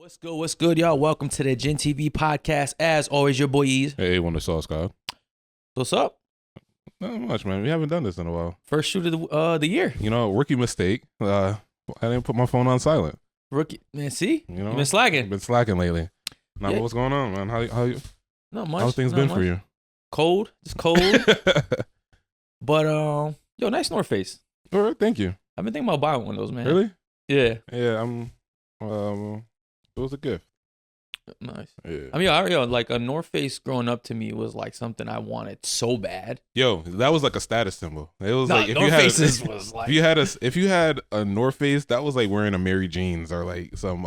What's good? What's good, y'all? Welcome to the Gen TV podcast. As always, your boy Ease. Hey, when the sauce God. What's up? Not much, man. We haven't done this in a while. First shoot of the year. You know, rookie mistake. I didn't put my phone on silent. Rookie, man. See, You know, you been slacking. Been slacking lately. Now, Yeah. what's going on, man? Not much. How's things not been much. for you? Cold, just cold. But yo, nice North Face. All right, thank you. I've been thinking about buying one of those, man. Really? Yeah. Yeah, it was a gift. Nice. Yeah. I mean, like a North Face growing up to me was like something I wanted so bad. Yo, that was like a status symbol. It was like if North you had Faces was like if you had a North Face, that was like wearing a Mary Jeans or like some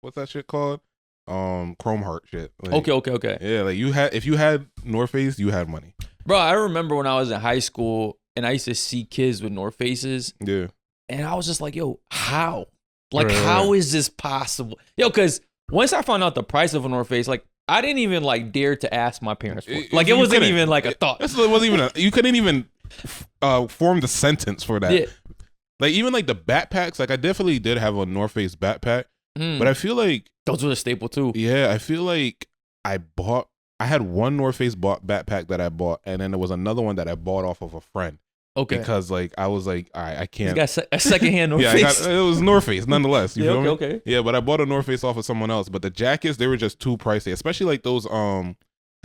what's that shit called? Chrome Heart shit. Like, okay. Yeah, like if you had North Face, you had money. Bro, I remember when I was in high school and I used to see kids with North Faces. Yeah. And I was just like, yo, how? Like, Right. how is this possible? Yo, because once I found out the price of a North Face, like, I didn't even, like, dare to ask my parents for it. Like, it You wasn't couldn't. even, like, a thought. It wasn't even you couldn't even form the sentence for that. Yeah. Like, even, like, the backpacks, like, I definitely did have a North Face backpack, but I feel like, Those were a staple, too. yeah, I feel like I had one North Face backpack that I bought, and then there was another one that I bought off of a friend. Okay. Because, like, I was like, all right, I You can't. got a secondhand North Yeah, Face. it was North Face, nonetheless. You Yeah, feel me? okay. Yeah, but I bought a North Face off of someone else. But the jackets, they were just too pricey, especially like those. I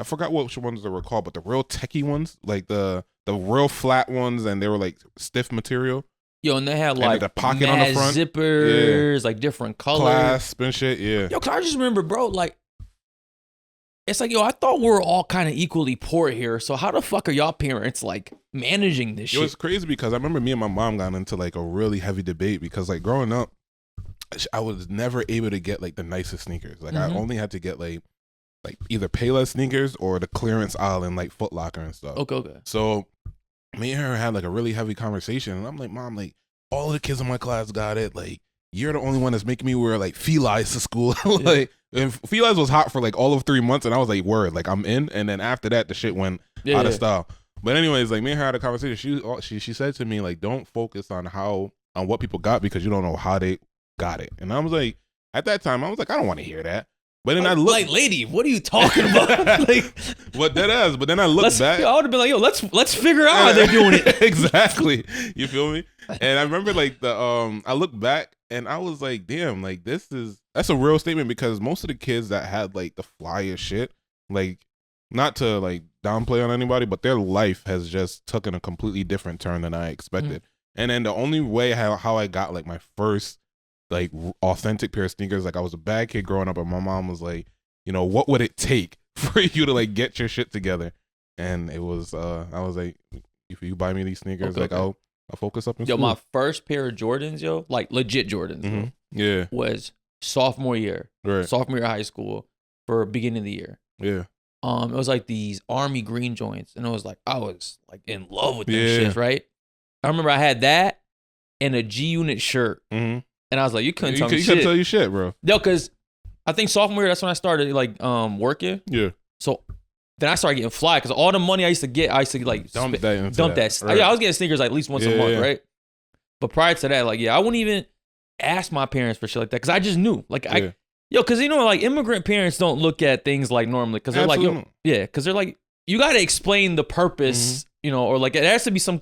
forgot which ones they were called, but the real techie ones, like the real flat ones, and they were like stiff material, Yo, and they had, and like, the pocket on the mad front, zippers, like, different colors. clasp and shit. Yeah, Yo, cause I just remember, bro, like, it's like, yo, I thought we were all kind of equally poor here. So how the fuck are y'all parents, like, managing this it shit? was crazy because I remember me and my mom got into like a really heavy debate because like growing up, I was never able to get like the nicest sneakers. Like I Mhm. only had to get like either Payless sneakers or the clearance aisle in like Foot Locker and stuff. Okay. So me and her had like a really heavy conversation, and I'm like, Mom, like all the kids in my class got it. Like you're the only one that's making me wear like Feli's to school. Like and Feli's was hot for like all of 3 months, and I was like, word, like I'm in. And then after that, the shit went out of style. But anyways, like me and her had a conversation. She said to me like, don't focus on what people got because you don't know how they got it. And I was like, at that time, I was like, I don't want to hear that. But then I looked like, lady, what are you talking about? Like, what that is. But then I looked back. I would have been like, yo, let's figure out how they're doing it. Exactly. You feel me? And I remember like I looked back and I was like, damn, like that's a real statement because most of the kids that had like the flyest shit, like not to like downplay on anybody, but their life has just taken a completely different turn than I expected. And then the only way how I got like my first like authentic pair of sneakers, like I was a bad kid growing up, and my mom was like, you know, what would it take for you to like get your shit together? And it was I was like, if you buy me these sneakers, Okay, like I'll focus up in Yo, school. my first pair of Jordans, yo, like legit Jordans, Mhm. bro, Yeah, was sophomore year of high school for beginning of the year. yeah. It was like these army green joints, and it was like I was like in love with them Yeah. shits, right? I remember I had that and a G Unit shirt, Mm-hmm. and I was like, you couldn't You tell me couldn't shit. tell you shit, bro. No, because I think sophomore year, that's when I started like working. Yeah, So then I started getting fly because all the money I used to get, I used to like dump that. Into dump that. Right. Yeah, I was getting sneakers like at least once a Yeah, month, yeah. right? But prior to that, like, yeah, I wouldn't even ask my parents for shit like that because I just knew, like, Yeah. because you know, like immigrant parents don't look at things like normally because they're like, yo, Absolutely. yeah, because they're like, you got to explain the purpose, you know, or like it has to be some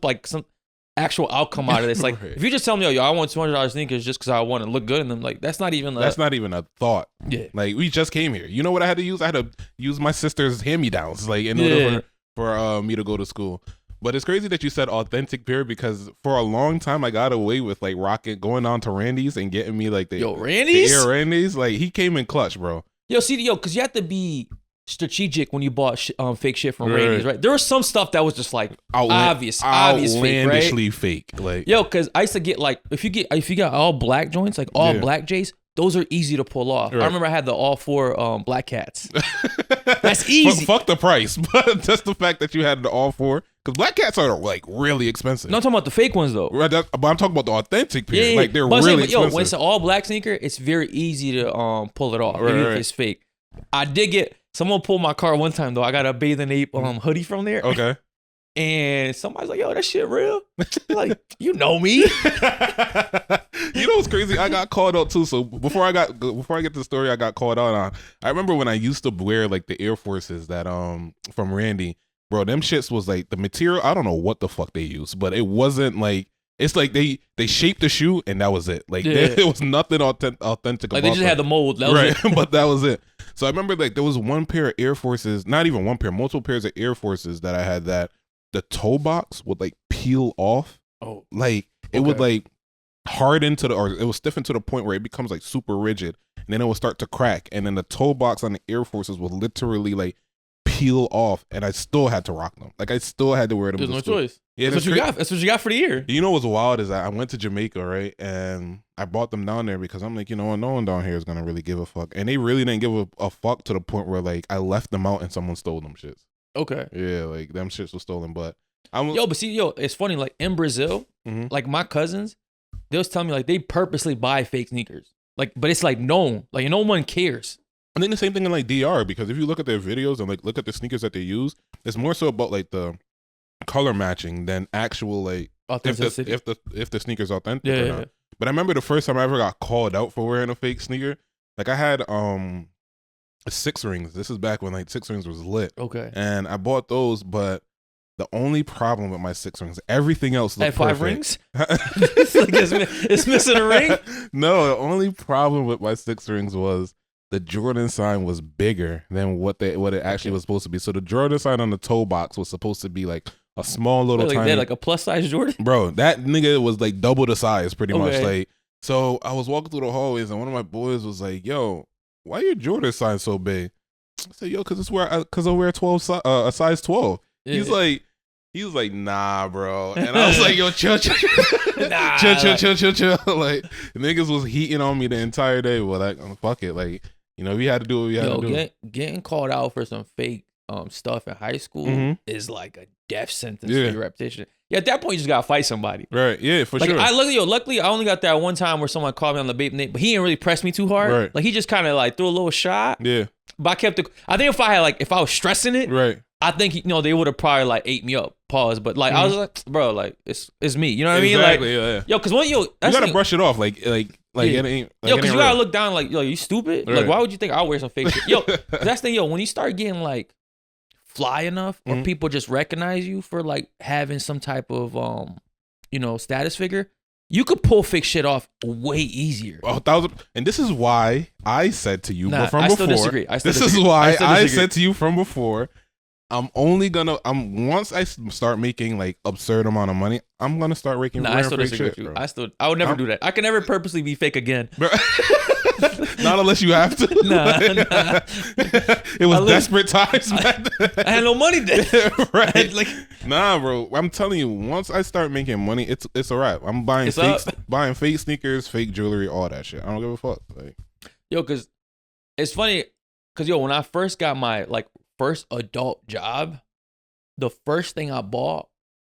actual outcome out of this. Like, Right. if you just tell me, yo, I want $200 sneakers just because I want to look good in them, like that's not even That's not even a thought. yeah. Like we just came here. You know what I had to use? I had to use my sister's hand-me-downs, like in order for me to go to school. But it's crazy that you said authentic pair because for a long time I got away with like going on to Randy's and getting me like the Randy's? the Air Randy's. Like he came in clutch, bro. Yo, see, because you have to be strategic when you bought fake shit from Right. Randy's, right? There was some stuff that was just like obvious fake, outlandishly right? fake. Like Yo, because I used to get like if you got all black joints, like all Yeah. black J's, those are easy to pull off. Right. I remember I had the all four black cats. That's easy. Fuck the price, but just the fact that you had the all four. Because black cats are like really expensive. No, I'm talking about the fake ones though. Right, but I'm talking about the authentic pair. Like they're But I'm saying, really yo, expensive. when it's an all black sneaker, it's very easy to pull it off, Right, even right. if it's fake. I did get someone pulled my car one time though. I got a Bathing Ape hoodie from there. Okay. And somebody's like, yo, that shit real? Like, you know me. You know what's crazy? I got called out too. So before I get to the story I got called out on, I remember when I used to wear like the Air Forces that from Randy, bro. Them shits was like the material. I don't know what the fuck they used, but it wasn't like. It's like they shaped the shoe and that was it. Like it was nothing authentic. Like they just had the mold, that was right? it. But that was it. So I remember like there was one pair of Air Forces, not even one pair, multiple pairs of Air Forces that I had that the toe box would like peel off. Oh, like it would like harden to or it was stiffen to the point where it becomes like super rigid, and then it would start to crack, and then the toe box on the Air Forces would literally like peel off, and I still had to rock them. Like I still had to wear them. There's no choice. Yeah, that's what you got. That's what you got for the year. You know what's wild is that I went to Jamaica, right, and I bought them down there because I'm like, you know what, no one down here is gonna really give a fuck, and they really didn't give a fuck to the point where like I left them out and someone stole them shits. Okay. Yeah, like them shits were stolen, but but see, it's funny. Like in Brazil, like my cousins, they was telling me like they purposely buy fake sneakers. Like, but it's like known. Like no one cares. I think the same thing in like DR, because if you look at their videos and like look at the sneakers that they use, it's more so about like the color matching than actual like authenticity. If the sneaker's authentic or not. But I remember the first time I ever got called out for wearing a fake sneaker. Like I had 6 rings. This is back when like 6 rings was lit. Okay. And I bought those, but the only problem with my 6 rings, everything else looked perfect. 5 rings? it's missing a ring? No, the only problem with my 6 rings was the Jordan sign was bigger than what it actually was supposed to be. So the Jordan sign on the toe box was supposed to be like a small little tiny, like a plus size Jordan. Bro, that nigga was like double the size, pretty much. Like, so I was walking through the hallways, and one of my boys was like, "Yo, why your Jordan sign so big?" I said, "Yo, because I wear a size 12." Yeah. He was like, "Nah, bro," and I was like, "Yo, chill, chill." Like niggas was heating on me the entire day. Well, like, fuck it, like. You know, we had to do what we had to do. Getting called out for some fake stuff in high school is like a death sentence for your reputation. Yeah, at that point, you just gotta fight somebody. Right, yeah, for sure. Luckily, I only got that one time where someone called me on the vape name, but he didn't really press me too hard. Right. Like, he just kind of like threw a little shot. Yeah. But I kept I think if I was stressing it, right, I think, they would have probably like ate me up. Pause. But like, I was like, bro, like, it's me. You know what I mean? Like, yeah. Yo, because you gotta brush it off. Like it ain't. Like, because you gotta look down like, yo, you stupid? Right. Like, why would you think I'll wear some fake shit? Yo, that's the thing, when you start getting like fly enough or people just recognize you for like having some type of, status figure, you could pull fake shit off way easier. 1,000. And this is why I said to you from I before. Still disagree. This is why I said to you from before. Once I start making like absurd amount of money, I'm gonna start wearing fake shit. Bro. I would never do that. I can never purposely be fake again. Not unless you have to. Nah. It was desperate times, man. I had no money then. Right. Nah, bro. I'm telling you, once I start making money, it's a wrap. I'm buying fake sneakers, fake jewelry, all that shit. I don't give a fuck. Like, yo, because it's funny, because when I first got my first adult job, the first thing I bought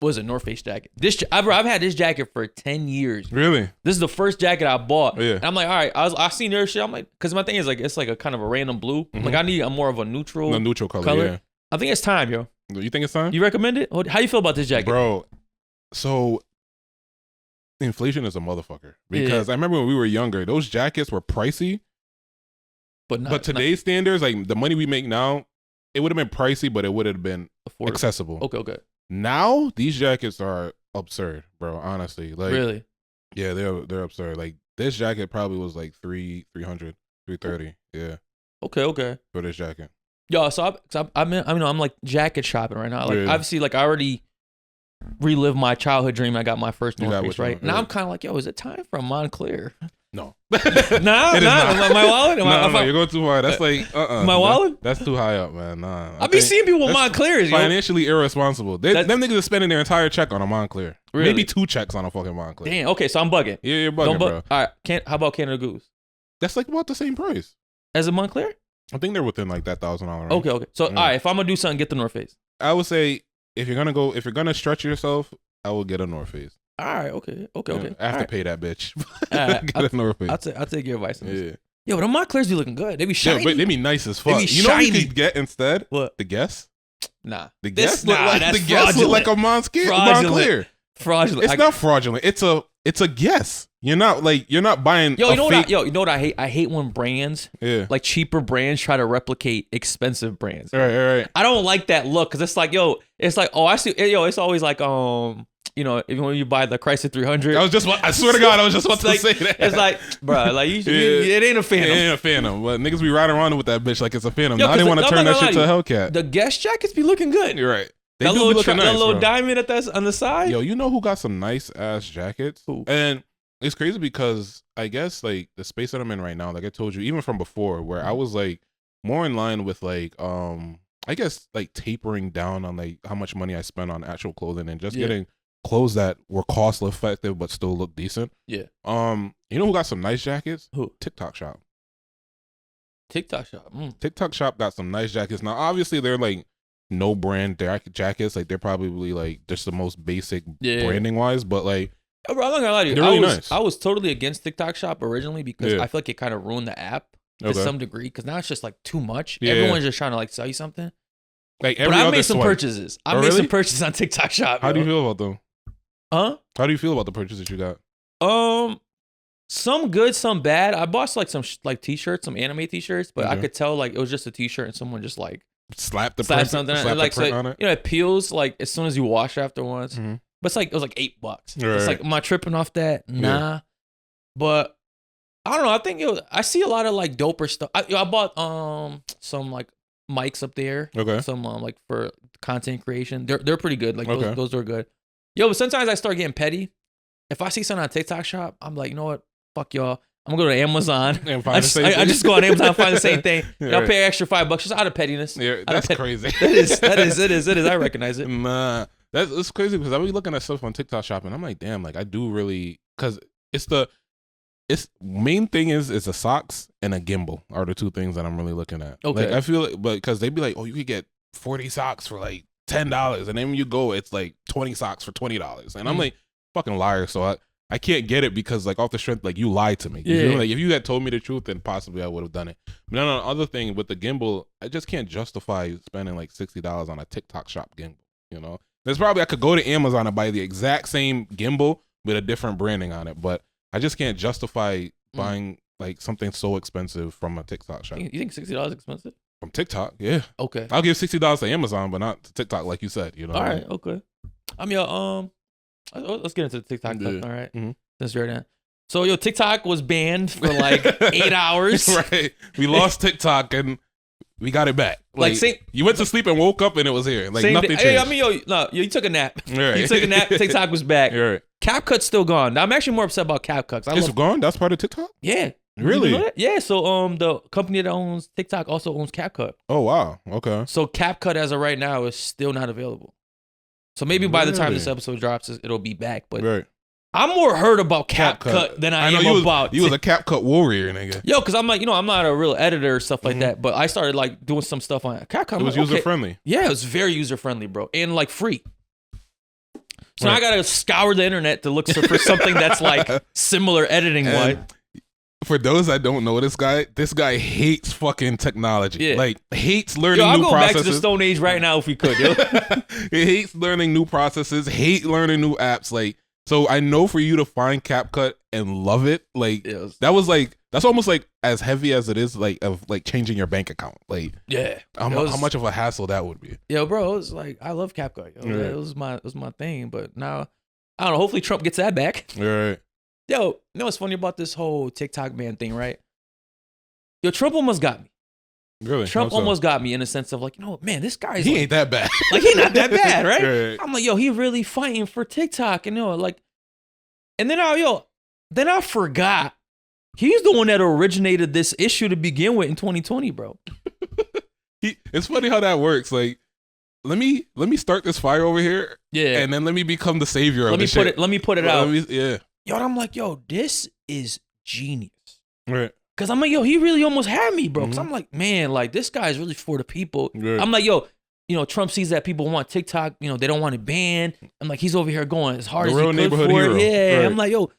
was a North Face jacket. I've had this jacket for 10 years. Really? This is the first jacket I bought. Yeah. And I'm like, all right, I seen their shit. I'm like, because my thing is like, it's like a kind of a random blue. Like, I need a more of a neutral color. Yeah. I think it's time, yo. You think it's time? You recommend it? How you feel about this jacket? Bro, so inflation is a motherfucker. Because I remember when we were younger, those jackets were pricey. But today's standards, like the money we make now, it would have been pricey, but it would have been accessible. Okay. Now these jackets are absurd, bro. Honestly, like really, yeah, they're absurd. Like this jacket probably was like 300, 330. Yeah. Okay. For this jacket. Yo, so I'm like jacket shopping right now. Like obviously, like I already relived my childhood dream. I got my first North Face, right? Now I'm kind of like, yo, is it time for a Montclair? No. Nah. My wallet? No, you're going too hard. That's like, my wallet? That's too high up, man. Nah. I be seeing people with Montclairs, yo. Financially irresponsible. Them niggas are spending their entire check on a Montclair. Really? Maybe 2 checks on a fucking Montclair. Damn, okay, so I'm bugging. Yeah, you're bugging, bro. All right, how about Canada Goose? That's like about the same price. As a Montclair? I think they're within like that $1,000 range. Okay. So, all right, if I'm going to do something, get the North Face. I would say, if you're going to stretch yourself, I will get a North Face. All right, okay. I have to pay that bitch. Get a North Face. I'll take your advice on this. Yeah. Yo, but the Montclairs be looking good. They be shiny. Yeah, but they be nice as fuck. They be shiny. Know what you could get instead? What? The Guess? Nah. The Guess look like a Montclair. Fraudulent. It's not fraudulent. It's a Guess. you're not buying. Yo, you know fake, you know what I hate? I hate when brands, like cheaper brands, try to replicate expensive brands. Right. I don't like that look because it's like, oh, I see, it's always like, you know, when you buy the Chrysler 300. I swear to God, I was just about to say that. It's like, bro, like it ain't a Phantom. It ain't a Phantom, but niggas be riding around with that bitch like it's a Phantom. Now they want to turn that shit to a Hellcat. The guest jackets be looking good. You're right. They that do little, be looking nice, that little bro. diamond on the side. Yo, you know who got some nice ass jackets? Who? And it's crazy because I guess like the space that I'm in right now, like I told you, even from before, where I was like more in line with like I guess like tapering down on like how much money I spend on actual clothing and just getting clothes that were cost effective but still look decent. Yeah. You know who got some nice jackets? Who? TikTok Shop. TikTok Shop. TikTok Shop got some nice jackets. Now obviously they're like no brand jackets, like they're probably like just the most basic branding wise, but like bro, I'm not gonna lie to you. They're really nice. I was totally against TikTok Shop originally because I feel like it kind of ruined the app to some degree because now it's just like too much. Everyone's just trying to like sell you something. Like but I made some purchases. I made some purchases on TikTok Shop. How do you feel about them? Huh? How do you feel about the purchases you got? Some good, some bad. I bought like some like t-shirts, some anime t-shirts, but I could tell like it was just a t-shirt and someone just like slap something like on it. You know, it peels like as soon as you wash after once. Mm-hmm. But it's like it was like $8. Right. It's like, am I tripping off that? Nah. But I don't know. I think I see a lot of like doper stuff. I bought some like mics up there. Okay. Some like for content creation. They're pretty good. Like those are good. Yo, but sometimes I start getting petty. If I see something on TikTok Shop, I'm like, you know what? Fuck y'all. I'm gonna go to Amazon. And I just go on Amazon and find the same thing. And I'll pay extra $5 just out of pettiness. Yeah, that's crazy. It is. I recognize it. Nah, it's crazy because I be looking at stuff on TikTok Shop and I'm like, damn, like I do really because it's main thing is a socks and a gimbal are the two things that I'm really looking at. Okay, like I feel like, but because they be like, oh, you could get 40 socks for like $10, and then when you go, it's like 20 socks for $20, and I'm like, fucking liar. So I can't get it because like off the strength, like you lied to me. You know? Like if you had told me the truth, then possibly I would have done it. But then on the other thing with the gimbal, I just can't justify spending like $60 on a TikTok Shop gimbal. You know, there's probably I could go to Amazon and buy the exact same gimbal with a different branding on it, but I just can't justify buying like something so expensive from a TikTok Shop. You think $60 is expensive? From TikTok, yeah. Okay. I'll give $60 to Amazon, but not to TikTok, like you said. You know. All right. Okay. I mean, let's get into the TikTok stuff. All right. Mm-hmm. Since you're there. So yo, TikTok was banned for like 8 hours. Right. We lost TikTok and we got it back. Like you went to sleep and woke up and it was here. Like nothing changed. Hey, I mean, you took a nap. Right. You took a nap. TikTok was back. Right. CapCut's still gone. I'm actually more upset about CapCut. It's gone? That's part of TikTok? Yeah. Really? Yeah. So the company that owns TikTok also owns CapCut. Oh wow. Okay. So CapCut as of right now is still not available. So maybe by the time this episode drops, it'll be back. But I'm more hurt about CapCut than I am about. You was a CapCut warrior, nigga. Yo, because I'm like, I'm not a real editor or stuff like that. But I started like doing some stuff on CapCut. It was user friendly. Yeah, it was very user friendly, bro, and like free. So now I gotta scour the internet to look for something that's like similar editing wise. For those that don't know this guy hates fucking technology. Yeah. Like hates learning new processes. I'll go back to the Stone Age right now if we could, yo. He hates learning new processes, hate learning new apps. Like, so I know for you to find CapCut and love it, like that's almost like as heavy as it is like of like changing your bank account. Like how much of a hassle that would be. Yo, bro, it was like I love CapCut. Yo. It was my thing, but now I don't know, hopefully Trump gets that back. Right. Yo, you know what's funny about this whole TikTok ban thing, right? Yo, Trump almost got me. Really? Trump almost got me in the sense of like, man, this guy's ain't that bad. Like, he not that bad, right? Right? I'm like, yo, he really fighting for TikTok, and like, and then I forgot he's the one that originated this issue to begin with in 2020, bro. It's funny how that works. Like, let me start this fire over here, and then let me become the savior of the shit. Let me put it out. Yeah. Yo, and I'm like, yo, this is genius. Right. Cause I'm like, yo, he really almost had me, bro. Cause I'm like, man, like this guy is really for the people. Right. I'm like, yo, Trump sees that people want TikTok, they don't want it banned. I'm like, he's over here going as hard as he could for hero. it. Yeah. Right. I'm like, yo,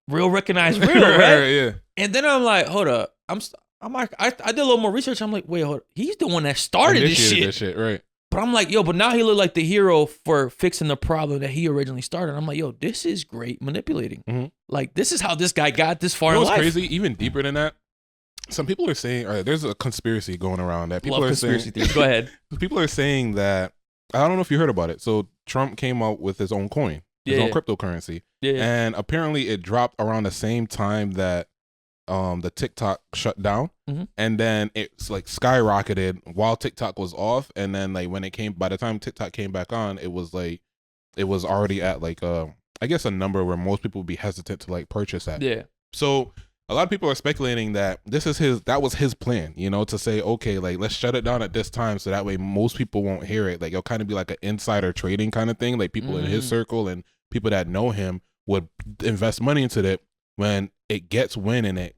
real recognize real, right? Yeah. And then I'm like, hold up. I'm like, I did a little more research. I'm like, wait, hold up. He's the one that started this shit. Right. But I'm like, yo, but now he looked like the hero for fixing the problem that he originally started. I'm like, yo, this is great manipulating. Like, this is how this guy got this far in life. What's crazy, even deeper than that, some people are saying, there's a conspiracy going around that people Love are conspiracy saying. theories. Go ahead. People are saying that, I don't know if you heard about it. So Trump came out with his own coin, his own cryptocurrency. Yeah. And apparently it dropped around the same time that the TikTok shut down. And then it's like skyrocketed while TikTok was off. And then like when it came, by the time TikTok came back on, it was already at like I guess a number where most people would be hesitant to like purchase at. Yeah. So a lot of people are speculating that that was his plan, you know, to say, okay, like let's shut it down at this time so that way most people won't hear it. Like it'll kind of be like an insider trading kind of thing. Like people in his circle and people that know him would invest money into it. When it gets wind and it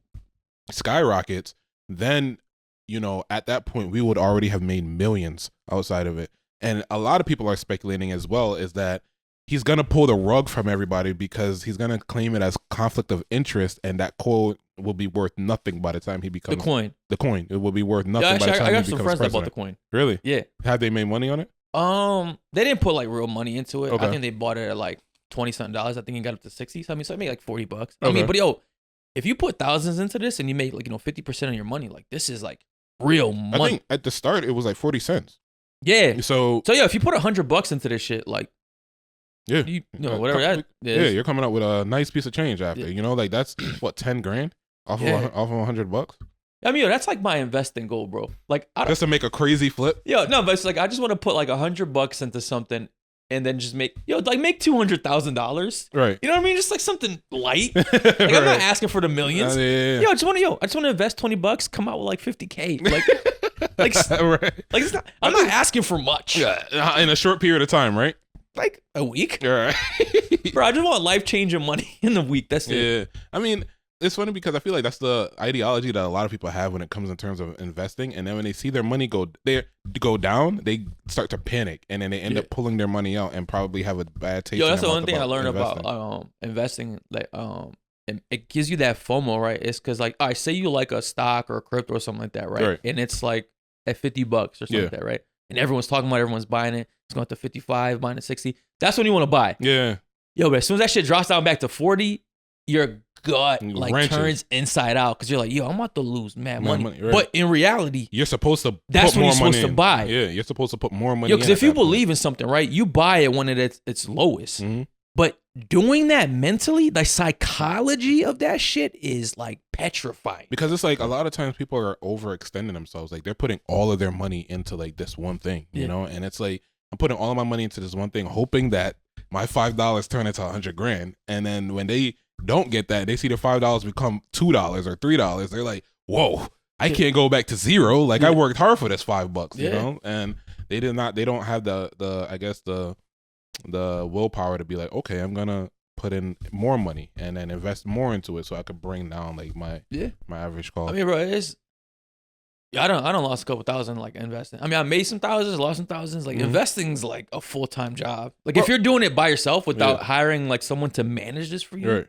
skyrockets, then, you know, at that point we would already have made millions outside of it. And a lot of people are speculating as well is that he's going to pull the rug from everybody because he's going to claim it as conflict of interest, and that coin will be worth nothing by the time he becomes the coin. The coin. It will be worth nothing Yeah, actually, by the time I he got becomes some friends president. that bought the coin. Really? Yeah. Have they made money on it? They didn't put like real money into it. Okay. I think they bought it at like $20-something. I think it got up to 60. So I made like $40. Okay. I mean, but yo, if you put thousands into this and you make like, you know, 50% of your money, like this is like real money. I think at the start it was like 40 cents. Yeah. So yeah, if you put $100 into this shit, like, yeah, you know, whatever that is. Yeah, you're coming up with a nice piece of change after. Yeah. You know, like that's what, 10 grand off of $100. I mean, yo, that's like my investing goal, bro. Like, I don't, Just to make a crazy flip. yo, no, but it's like I just want to put like $100 into something and then just make make $200,000. Right. You know what I mean? Just like something light. Like I'm not asking for the millions. Yeah. Yo, I just want to invest $20, come out with like 50K. Like, right. like it's not, I'm not asking for much. Yeah, in a short period of time, right? Like a week. Right. Bro, I just want life-changing money in the week. That's it. Yeah. I mean, it's funny because I feel like that's the ideology that a lot of people have when it comes in terms of investing. And then when they see their money go down, they start to panic, and then they end up pulling their money out and probably have a bad taste. Yo, that's the in their one mouth thing I learned investing. about investing. Like it gives you that FOMO, right? It's because like, I say you like a stock or a crypto or something like that, right? And it's like at $50 or something like that, right? And everyone's talking about it, everyone's buying it. It's going to 55, buying it 60. That's when you want to buy. Yeah. Yo, but as soon as that shit drops down back to 40, your gut like Wrenches. turns inside out because you're like, yo, I'm about to lose mad money. Right. But in reality, You're supposed to that's put when more you're supposed money to in. buy. Yeah, you're supposed to put more money yo, in. because if you believe in something, right, you buy it when it's its lowest. Mm-hmm. But doing that mentally, the psychology of that shit is like petrifying. Because it's like a lot of times people are overextending themselves. Like they're putting all of their money into like this one thing, you know? And it's like, I'm putting all of my money into this one thing, hoping that my $5 turn into $100 grand. And then when they don't get that, they see their $5 become $2 or $3. They're like, whoa, I can't go back to zero. Like I worked hard for this $5, you know? And they don't have the I guess the willpower to be like, okay, I'm gonna put in more money and then invest more into it so I could bring down like my average cost. I mean, bro, I don't lost a couple thousand like investing. I mean, I made some thousands, lost some thousands. Like investing's like a full-time job. Like if you're doing it by yourself without hiring like someone to manage this for you,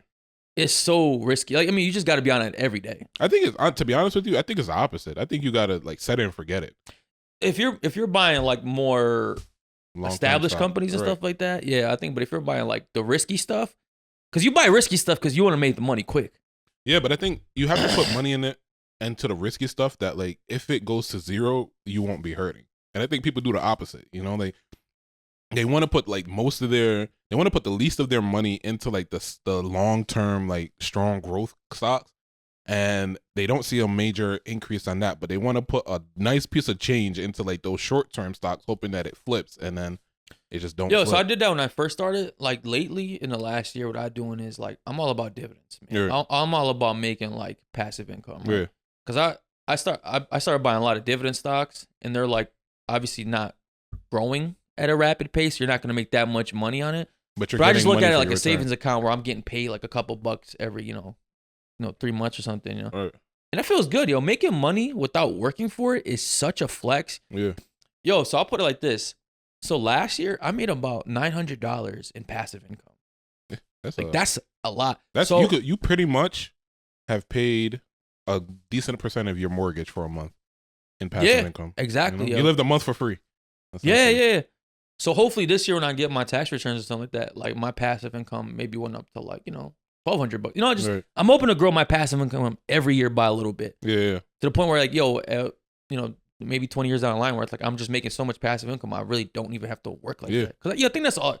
it's so risky. Like, I mean, you just got to be on it every day. I think it's, to be honest with you, I think it's the opposite. I think you got to like set it and forget it. If you're buying like more Long-term established stock. companies and stuff like that, yeah, I think. But if you're buying like the risky stuff, because you buy risky stuff because you want to make the money quick. Yeah, but I think you have to put money in it and to the risky stuff that like if it goes to zero, you won't be hurting. And I think people do the opposite. You know, they want to put like they want to put the least of their money into like the long term like strong growth stocks, and they don't see a major increase on that, but they want to put a nice piece of change into like those short term stocks, hoping that it flips, and then it just don't. Yo, so I did that when I first started. Like lately in the last year, what I'm doing is like I'm all about dividends, man. Yeah. I'm all about making like passive income. Right? Yeah. Because I started buying a lot of dividend stocks, and they're like obviously not growing at a rapid pace. You're not going to make that much money on it. But I just look at it like a savings account where I'm getting paid like a couple bucks every, 3 months or something, Right. And that feels good, yo. Making money without working for it is such a flex. Yeah. Yo, so I'll put it like this. So last year I made about $900 in passive income. That's a lot. That's so, you pretty much have paid a decent percent of your mortgage for a month in passive income. Exactly. You lived a month for free. Yeah. So hopefully this year when I get my tax returns or something like that, like my passive income maybe went up to like, $1,200. Just I'm hoping to grow my passive income every year by a little bit. Yeah. To the point where like, maybe 20 years down the line where it's like I'm just making so much passive income, I really don't even have to work like that. Because I think that's all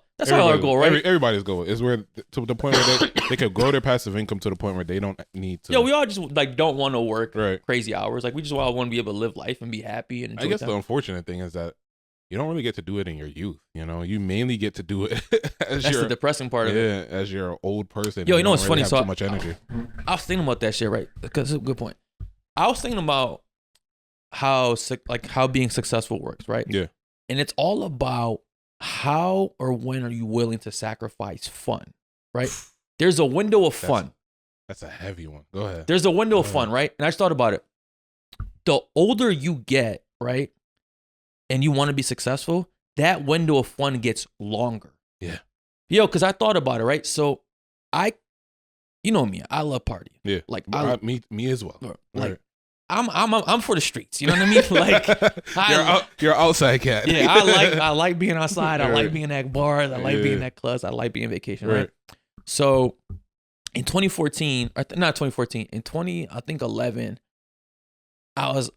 our goal, right? Everybody's goal is where to the point where they can grow their passive income to the point where they don't need to. Yeah, we all just like don't want to work right. crazy hours. Like we just all want to be able to live life and be happy and enjoy I guess time. the unfortunate thing is that you don't really get to do it in your youth. You mainly get to do it as that's the depressing part of it. Yeah, as you're an old person. Yo, what's funny? So too much energy. I was thinking about that shit, right? Because it's a good point. I was thinking about how being successful works, right? Yeah. And it's all about how or when are you willing to sacrifice fun, right? There's a window of fun. That's a heavy one. Go ahead. There's a window of fun, right? And I just thought about it. The older you get, right, and you want to be successful, that window of fun gets longer. Yeah. Because I thought about it, right? So you know me, I love partying. Yeah. Like me as well. Like right. I'm for the streets. You know what I mean? Like you're outside cat. Yeah, I like being outside. I like being at bars. I like being at clubs. I like being vacation. Right. So in 2014, not 2014, in 2011, I was,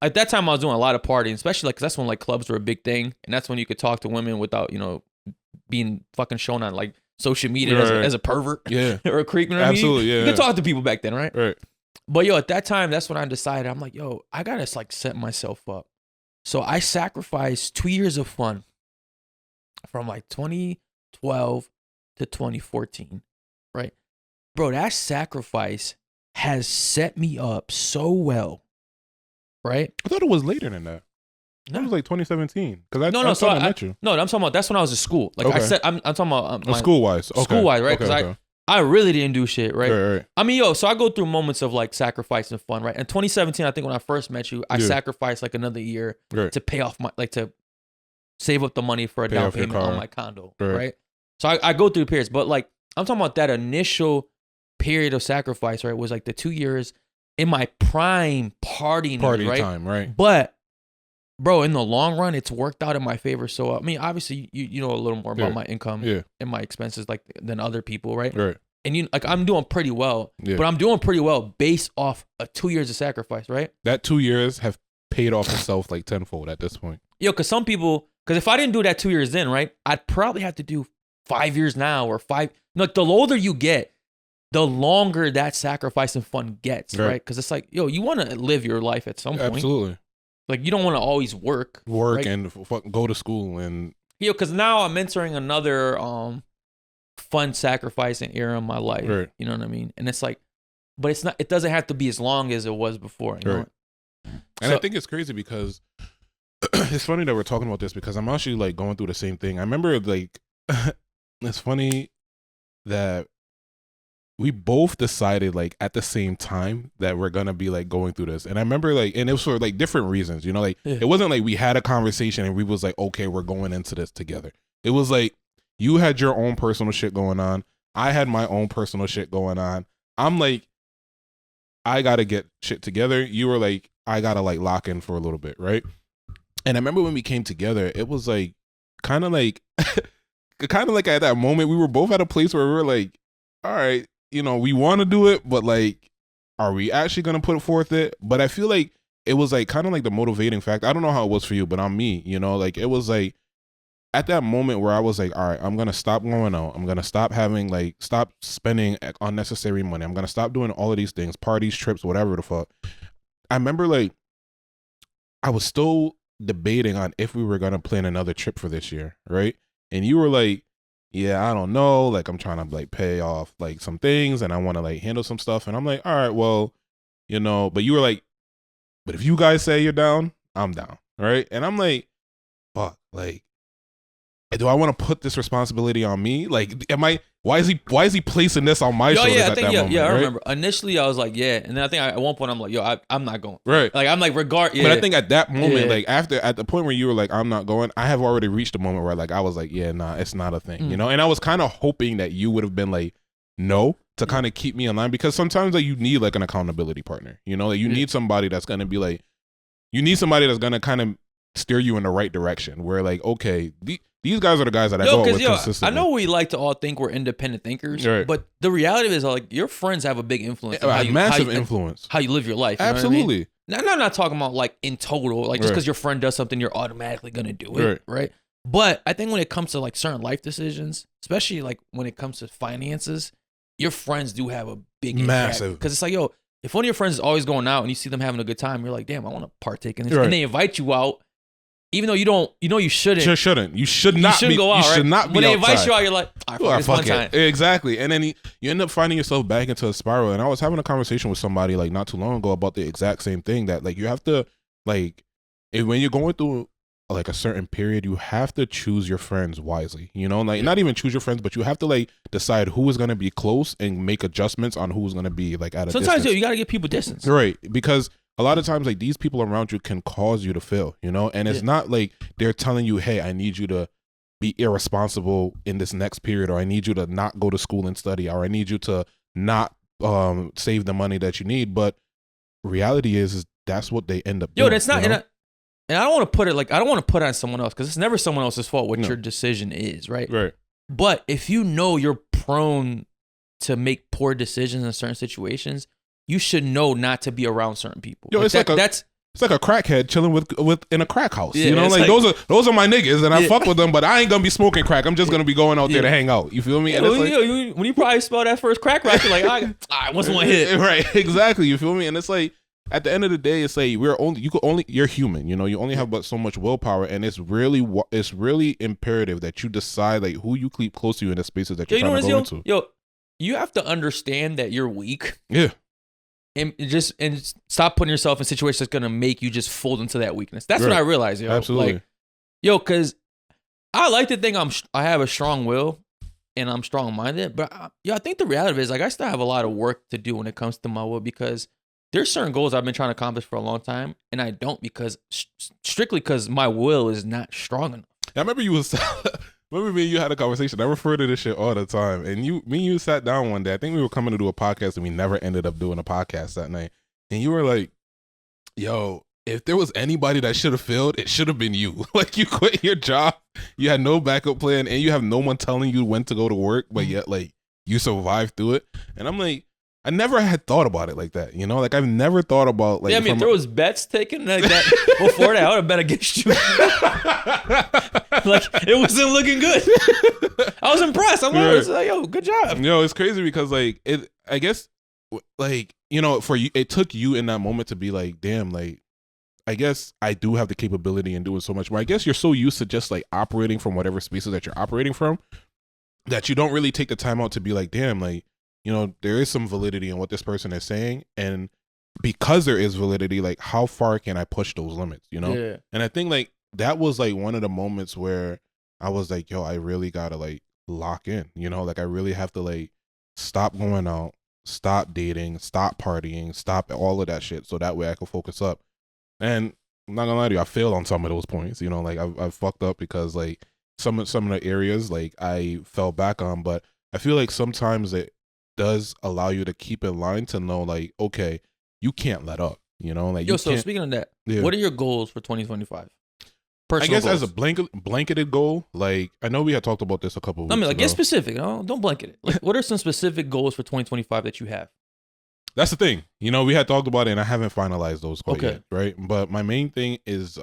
at that time I was doing a lot of partying, especially like 'cause that's when like clubs were a big thing, and that's when you could talk to women without being fucking shown on like social media as a pervert, or a creep. You know what Absolutely, I mean? yeah. You could talk to people back then, right? Right. But at that time, that's when I decided, I'm like, I gotta like set myself up. So I sacrificed 2 years of fun from like 2012 to 2014, right? Bro, that sacrifice has set me up so well, right? I thought it was later than that. No. It was like 2017. Because I met you. No, I'm talking about that's when I was in school. Like I said, I'm talking about school-wise. Okay. School-wise, right? Because I really didn't do shit, right? Right? I mean, so I go through moments of like sacrifice and fun, right? In 2017, I think when I first met you, I sacrificed like another year to pay off to save up the money for a down payment on my condo, right? So I go through periods, but like I'm talking about that initial period of sacrifice, right? Was like the 2 years in my prime party right? time, right? But bro, in the long run, it's worked out in my favor. So I mean, obviously, you know a little more about my income and my expenses like than other people, right? Right. And I'm doing pretty well, but I'm doing pretty well based off of 2 years of sacrifice, right? That 2 years have paid off itself like tenfold at this point. Because if I didn't do that 2 years then, right, I'd probably have to do 5 years now or five. Like the older you get, the longer that sacrifice and fun gets, right? Because it's like, you want to live your life at some point. Absolutely. Like you don't want to always work right? and go to school and because now I'm entering another fun sacrificing era in my life. Right. You know what I mean? And it's like, but it's not. It doesn't have to be as long as it was before. You know? And I think it's crazy because it's funny that we're talking about this because I'm actually like going through the same thing. I remember like it's funny that we both decided like at the same time that we're gonna be like going through this. And I remember like, and it was for like different reasons, like it wasn't like we had a conversation and we was like, okay, we're going into this together. It was like you had your own personal shit going on. I had my own personal shit going on. I'm like, I gotta get shit together. You were like, I gotta like lock in for a little bit, right? And I remember when we came together, it was like kind of like at that moment we were both at a place where we were like, all right, we want to do it, but like, are we actually going to put forth it? But I feel like it was like kind of like the motivating factor. I don't know how it was for you, but on me, like it was like at that moment where I was like, all right, I'm going to stop going out. I'm going to stop spending unnecessary money. I'm going to stop doing all of these things, parties, trips, whatever the fuck. I remember like I was still debating on if we were going to plan another trip for this year, right? And you were like, yeah, I don't know. Like, I'm trying to like pay off like some things and I want to like handle some stuff. And I'm like, all right, well, but you were like, but if you guys say you're down, I'm down. Right. And I'm like, fuck, like, do I want to put this responsibility on me? Like, why is he placing this on my shoulders at that moment? Yeah, I right? remember. Initially, I was like, yeah. And then I think at one point, I'm like, I'm not going. Right. Like, I'm like, But I think at that moment, like at the point where you were like, I'm not going, I have already reached a moment where like, I was like, yeah, nah, it's not a thing, And I was kind of hoping that you would have been like, no, to kind of keep me in line because sometimes like you need like an accountability partner, like you need somebody that's going to be like, you need somebody that's going to kind of steer you in the right direction. Where like, okay, these guys are the guys that I go out with consistently. I know we like to all think we're independent thinkers, right. but the reality is like your friends have a big influence. Massive influence. How you live your life. You Absolutely. Know what I mean? I'm not talking about like in total, like just because your friend does something, you're automatically gonna do it, right? But I think when it comes to like certain life decisions, especially like when it comes to finances, your friends do have a big massive. Because it's like, yo, if one of your friends is always going out and you see them having a good time, you're like, damn, I want to partake in this, and they invite you out. Even though you don't, you shouldn't. You shouldn't. You should not. You shouldn't go out. You should not be when they outside. invite you out, you're like, all right, fuck this one time. Exactly. And then you end up finding yourself back into a spiral. And I was having a conversation with somebody like not too long ago about the exact same thing, that like you have to like when you're going through like a certain period, you have to choose your friends wisely. Like not even choose your friends, but you have to like decide who is going to be close and make adjustments on who's going to be like at a distance. Sometimes you got to give people distance, right? Because a lot of times, like these people around you can cause you to fail, and it's not like they're telling you, hey, I need you to be irresponsible in this next period, or I need you to not go to school and study, or I need you to not save the money that you need. But reality is that's what they end up doing. That's not, and I don't want to put it like, I don't want to put it on someone else, because it's never someone else's fault what your decision is, right? Right. But if you know you're prone to make poor decisions in certain situations, you should know not to be around certain people. It's like a crackhead chilling with in a crack house. Like those are my niggas, and I fuck with them, but I ain't gonna be smoking crack. I'm just gonna be going out there to hang out. You feel me? When you probably smell that first crack rock, you're like, all right, what's one hit? Right, exactly. You feel me? And it's like at the end of the day, it's like you're human. You only have but so much willpower, and it's really imperative that you decide like who you keep close to you in the spaces that you're trying to go into. You have to understand that you're weak. Yeah. And stop putting yourself in situations that's gonna make you just fold into that weakness. That's what I realized, Absolutely. Like, because I like to think I have a strong will and I'm strong minded, but I think the reality is like I still have a lot of work to do when it comes to my will, because there's certain goals I've been trying to accomplish for a long time, and I don't strictly because my will is not strong enough. I remember Remember me and you had a conversation. I refer to this shit all the time. And me and you sat down one day. I think we were coming to do a podcast, and we never ended up doing a podcast that night. And you were like, yo, if there was anybody that should have failed, it should have been you. Like, you quit your job. You had no backup plan, and you have no one telling you when to go to work, but yet, like, you survived through it. And I'm like, I never had thought about it like that, Like, I've never thought about, like... Yeah, I mean, if there was bets taken like that before that, I would have bet against you. Like, it wasn't looking good. I was impressed. I'm like, yo, good job. It's crazy because, like, I guess, like, for you, it took you in that moment to be like, damn, like, I guess I do have the capability in doing so much more. I guess you're so used to just, like, operating from whatever spaces that you're operating from that you don't really take the time out to be like, damn, like, there is some validity in what this person is saying. And because there is validity, like, how far can I push those limits, Yeah. And I think, like, that was, like, one of the moments where I was like, yo, I really got to, like, lock in, Like, I really have to, like, stop going out, stop dating, stop partying, stop all of that shit so that way I can focus up. And I'm not gonna lie to you, I failed on some of those points, Like, I've fucked up because, like, some of the areas, like, I fell back on. But I feel like sometimes it does allow you to keep in line to know, like, okay, you can't let up, Like, so speaking of that, what are your goals for 2025? I guess goals. As a blanketed goal, like, I know we had talked about this a couple of weeks ago. Get specific. Don't blanket it. Like, what are some specific goals for 2025 that you have? That's the thing. We had talked about it, and I haven't finalized those quite yet, right? But my main thing is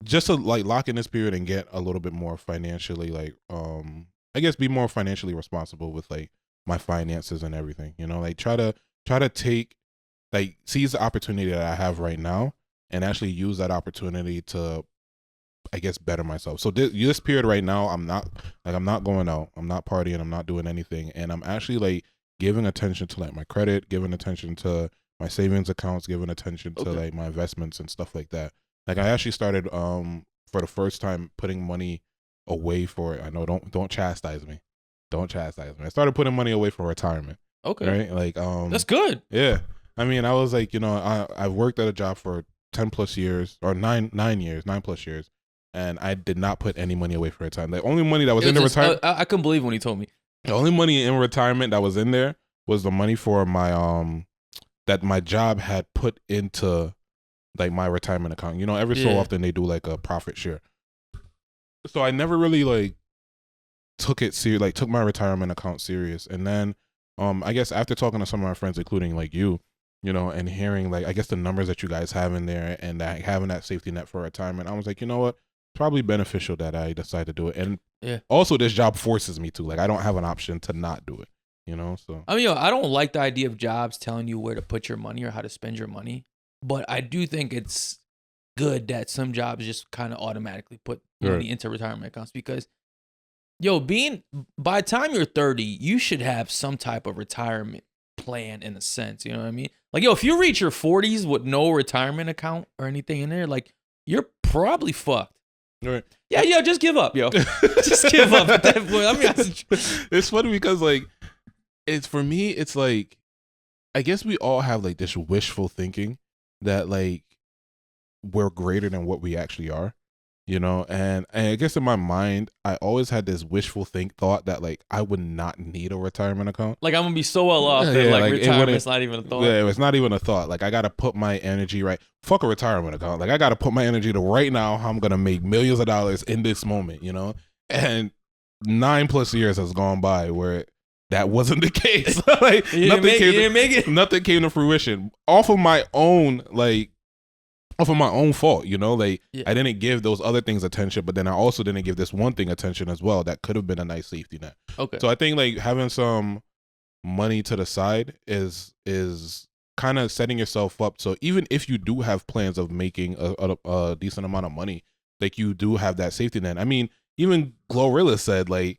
just to, like, lock in this period and get a little bit more financially, like, I guess be more financially responsible with, like, my finances and everything, like, try to take, like, seize the opportunity that I have right now and actually use that opportunity to, I guess, better myself. So this period right now, I'm not going out, I'm not partying, I'm not doing anything, and I'm actually, like, giving attention to, like, my credit, giving attention to my savings accounts, giving attention to like my investments and stuff like that. Like, I actually started for the first time putting money away for it. I know, don't chastise me. Don't chastise me. I started putting money away for retirement. Okay. Right? Like, that's good. Yeah. I mean, I was like, I've worked at a job for 10 plus years, or 9 plus years, and I did not put any money away for retirement. The only money that was in the retirement, I couldn't believe when he told me. The only money in retirement that was in there was the money for my that my job had put into like my retirement account. You know, every so Yeah. often they do like a profit share. So I never really like took my retirement account serious. And then I guess after talking to some of my friends, including like you know, and hearing like I guess the numbers that you guys have in there and that having that safety net for retirement, I was like, you know what? Probably beneficial that I decide to do it. And also this job forces me to. Like I don't have an option to not do it. You know, so I mean, I don't like the idea of jobs telling you where to put your money or how to spend your money, but I do think it's good that some jobs just kind of automatically put money into retirement accounts because, by the time you're 30, you should have some type of retirement plan in a sense. You know what I mean? Like, if you reach your 40s with no retirement account or anything in there, like, you're probably fucked. Right. Yeah, just give up, yo. Just give up at that point. I mean, it's funny because like, it's for me, it's like, I guess we all have like this wishful thinking that like we're greater than what we actually are, you know? And I guess in my mind, I always had this wishful thought that like I would not need a retirement account. Like I'm gonna be so well off that like retirement's not even a thought. Yeah, it's not even a thought. Like I gotta put my energy right. Fuck a retirement account. Like I gotta put my energy to right now how I'm gonna make millions of dollars in this moment, you know? And 9+ years has gone by where that wasn't the case. Like nothing came to fruition off of my own fault, you know. Like I didn't give those other things attention, but then I also didn't give this one thing attention as well. That could have been a nice safety net. Okay. So I think like having some money to the side is kind of setting yourself up. So even if you do have plans of making a decent amount of money, like you do have that safety net. I mean, even Glorilla said like,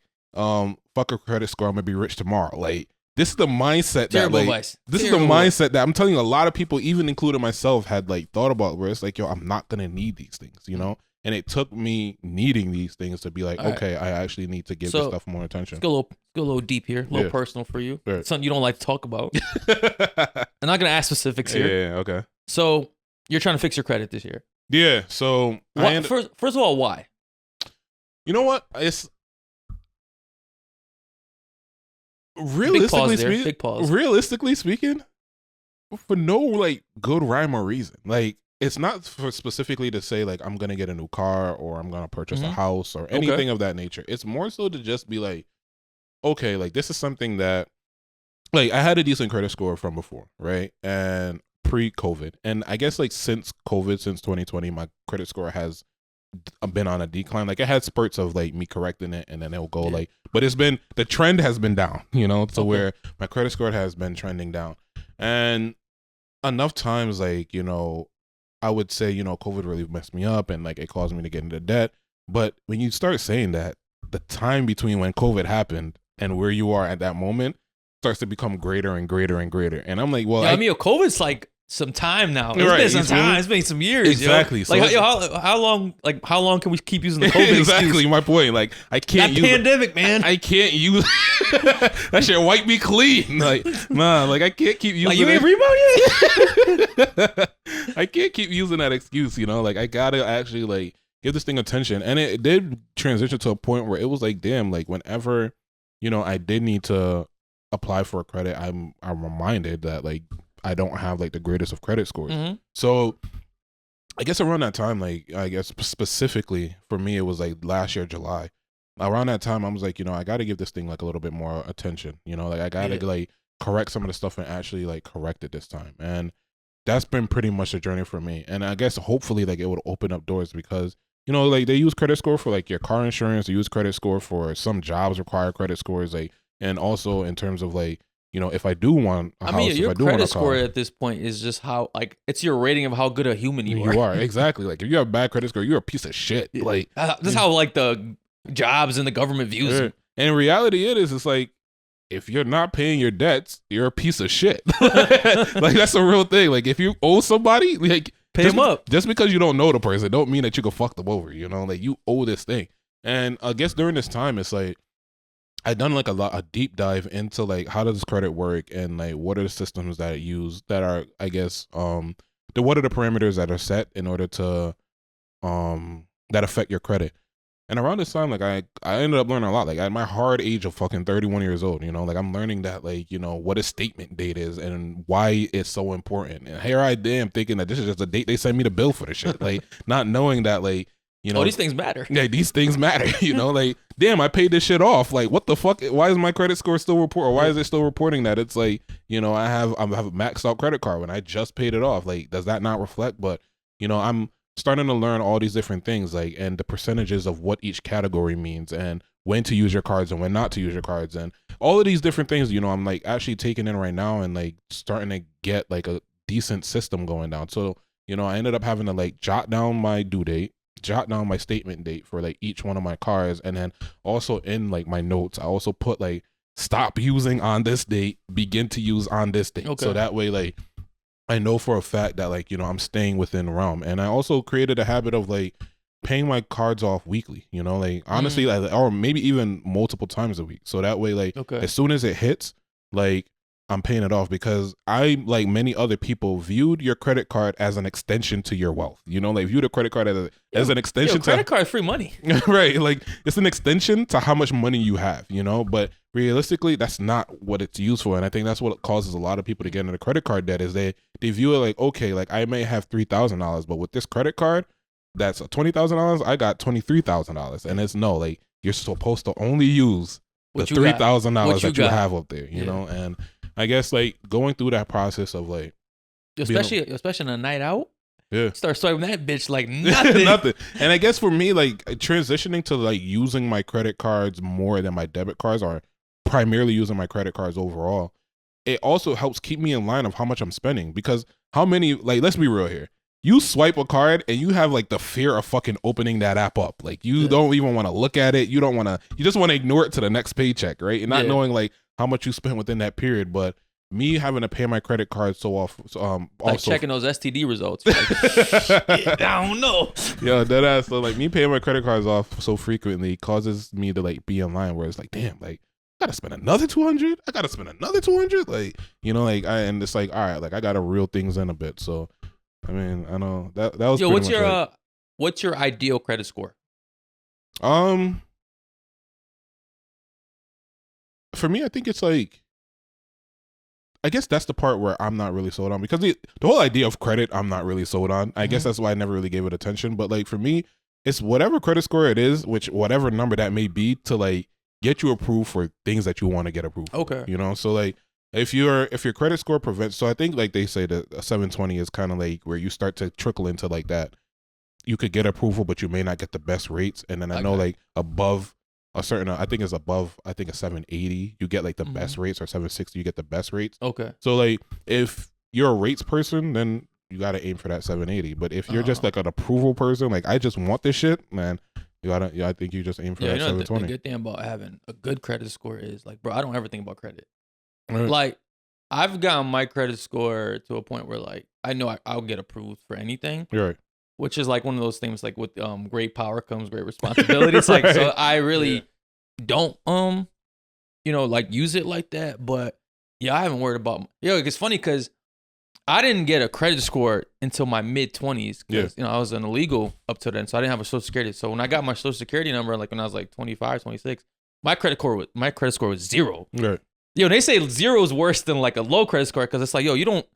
fuck a credit score, I'm gonna be rich tomorrow. Like this is the mindset this is the mindset that I'm telling you a lot of people, even including myself, had like thought about where it's like, yo, I'm not gonna need these things, you know? And it took me needing these things to be like, okay, I actually need to give this stuff more attention. Let's go a little deep here, a little personal for you. Right. Something you don't like to talk about. I'm not gonna ask specifics here. Yeah, okay. So you're trying to fix your credit this year. Yeah. So first of all, why? You know what? It's realistically speaking, for no like good rhyme or reason. Like it's not for specifically to say like I'm gonna get a new car or I'm gonna purchase a house or anything of that nature. It's more so to just be like, okay, like this is something that like I had a decent credit score from before, right? And pre-COVID, and I guess like since COVID, since 2020, my credit score has been on a decline. Like it had spurts of like me correcting it and then it'll go like, but the trend has been down, you know, to where my credit score has been trending down. And enough times, like, you know, I would say, you know, COVID really messed me up and like it caused me to get into debt. But when you start saying that, the time between when COVID happened and where you are at that moment starts to become greater and greater and greater. And I'm like, well, I mean, COVID's like some time now. It's been some time. It's been some years. Exactly. Yo. Like, how long? Like, how long can we keep using the COVID exactly excuse? My point. Like, I can't use pandemic, man. I can't use that shit. Wipe me clean. Like, nah. Like, I can't keep using. Like, you ain't Rebo yet. I can't keep using that excuse. You know, like I gotta actually like give this thing attention. And it did transition to a point where it was like, damn. Like, whenever you know I did need to apply for a credit, I'm reminded that like I don't have like the greatest of credit scores. So I guess around that time, like I guess specifically for me, it was like last year, July. Around that time, I was like, you know, I got to give this thing like a little bit more attention. You know, like I got to like correct some of the stuff and actually like correct it this time. And that's been pretty much the journey for me. And I guess hopefully like it would open up doors because, you know, like they use credit score for like your car insurance, they use credit score for some jobs require credit scores, like, and also in terms of like, you know, if I do want a house, your credit score at this point is just how, like, it's your rating of how good a human you are. You are, exactly. Like, if you have a bad credit score, you're a piece of shit. Like, that's how, like, the jobs and the government views you. And in reality, it's like, if you're not paying your debts, you're a piece of shit. Like, that's a real thing. Like, if you owe somebody, like, pay them up. Just because you don't know the person, don't mean that you can fuck them over, you know? Like, you owe this thing. And I guess during this time, it's like, I done like a deep dive into like how does credit work and like what are the systems that it use that are, I guess, what are the parameters that are set in order to that affect your credit. And around this time, like I ended up learning a lot. Like at my hard age of fucking 31 years old, you know, like I'm learning that like, you know, what a statement date is and why it's so important. And here I am thinking that this is just a date they send me the bill for the shit. Like not knowing that like, you know, these things matter. Yeah, these things matter. You know, like damn, I paid this shit off. Like what the fuck? Why is my credit score still report? Or why is it still reporting that it's like, you know, I have a maxed out credit card when I just paid it off? Like does that not reflect? But you know, I'm starting to learn all these different things, like, and the percentages of what each category means and when to use your cards and when not to use your cards and all of these different things, you know, I'm like actually taking in right now and like starting to get like a decent system going down. So, you know, I ended up having to like jot down my due date, jot down my statement date for like each one of my cards. And then also in like my notes, I also put like stop using on this date, begin to use on this date. Okay. So that way, like, I know for a fact that like, you know, I'm staying within realm. And I also created a habit of like paying my cards off weekly, you know, like honestly, like, or maybe even multiple times a week. So that way, like as soon as it hits, like I'm paying it off because I, like many other people, viewed your credit card as an extension to your wealth. You know, like viewed a credit card as an extension to credit card is free money. Right. Like it's an extension to how much money you have, you know, but realistically, that's not what it's used for. And I think that's what causes a lot of people to get into credit card debt is they view it like, okay, like I may have $3,000, but with this credit card, that's $20,000. I got $23,000. And it's no, like you're supposed to only use the $3,000 that you have up there, you know? And I guess like going through that process of like, especially on a night out. Yeah. Start swiping that bitch like nothing. Nothing. And I guess for me, like transitioning to like using my credit cards more than my debit cards, or primarily using my credit cards overall, it also helps keep me in line of how much I'm spending. Because how many, like, let's be real here. You swipe a card and you have like the fear of fucking opening that app up. Like you don't even want to look at it. You don't want to, you just want to ignore it to the next paycheck, right? And not knowing like how much you spent within that period. But me having to pay my credit card so often, like also checking those STD results. Like, shit, I don't know. Yeah, deadass. So like me paying my credit cards off so frequently causes me to like be in line where it's like, damn, like I gotta spend another 200. I gotta spend another 200. Like, you know, like and it's like, all right, like I gotta reel things in a bit. So, I mean, I know that was. Yo, what's your ideal credit score? For me, I think it's like, I guess that's the part where I'm not really sold on, because the whole idea of credit, I'm not really sold on. I guess that's why I never really gave it attention. But like for me, it's whatever credit score it is, which whatever number that may be, to like get you approved for things that you want to get approved. Okay. You know, so like if your credit score prevents, so I think like they say that a 720 is kind of like where you start to trickle into like that. You could get approval, but you may not get the best rates. And then I know like above a certain, I think it's above, I think a 780, you get like the best rates, or 760, you get the best rates. Okay. So like if you're a rates person, then you got to aim for that 780. But if you're just like an approval person, like I just want this shit, man, you gotta, I think you just aim for that 720. The good thing about having a good credit score is like, bro, I don't ever think about credit. Right. Like I've gotten my credit score to a point where like, I know I'll get approved for anything. You're right. Which is like one of those things, like with great power comes great responsibility. It's like, so I really don't like use it like that. But yeah, I haven't worried about it's funny because I didn't get a credit score until my mid-20s because I was an illegal up to then, so I didn't have a social security. So when I got my social security number, like when I was like 25, 26, my credit score was zero. Right. They say zero is worse than like a low credit score because it's like, we don't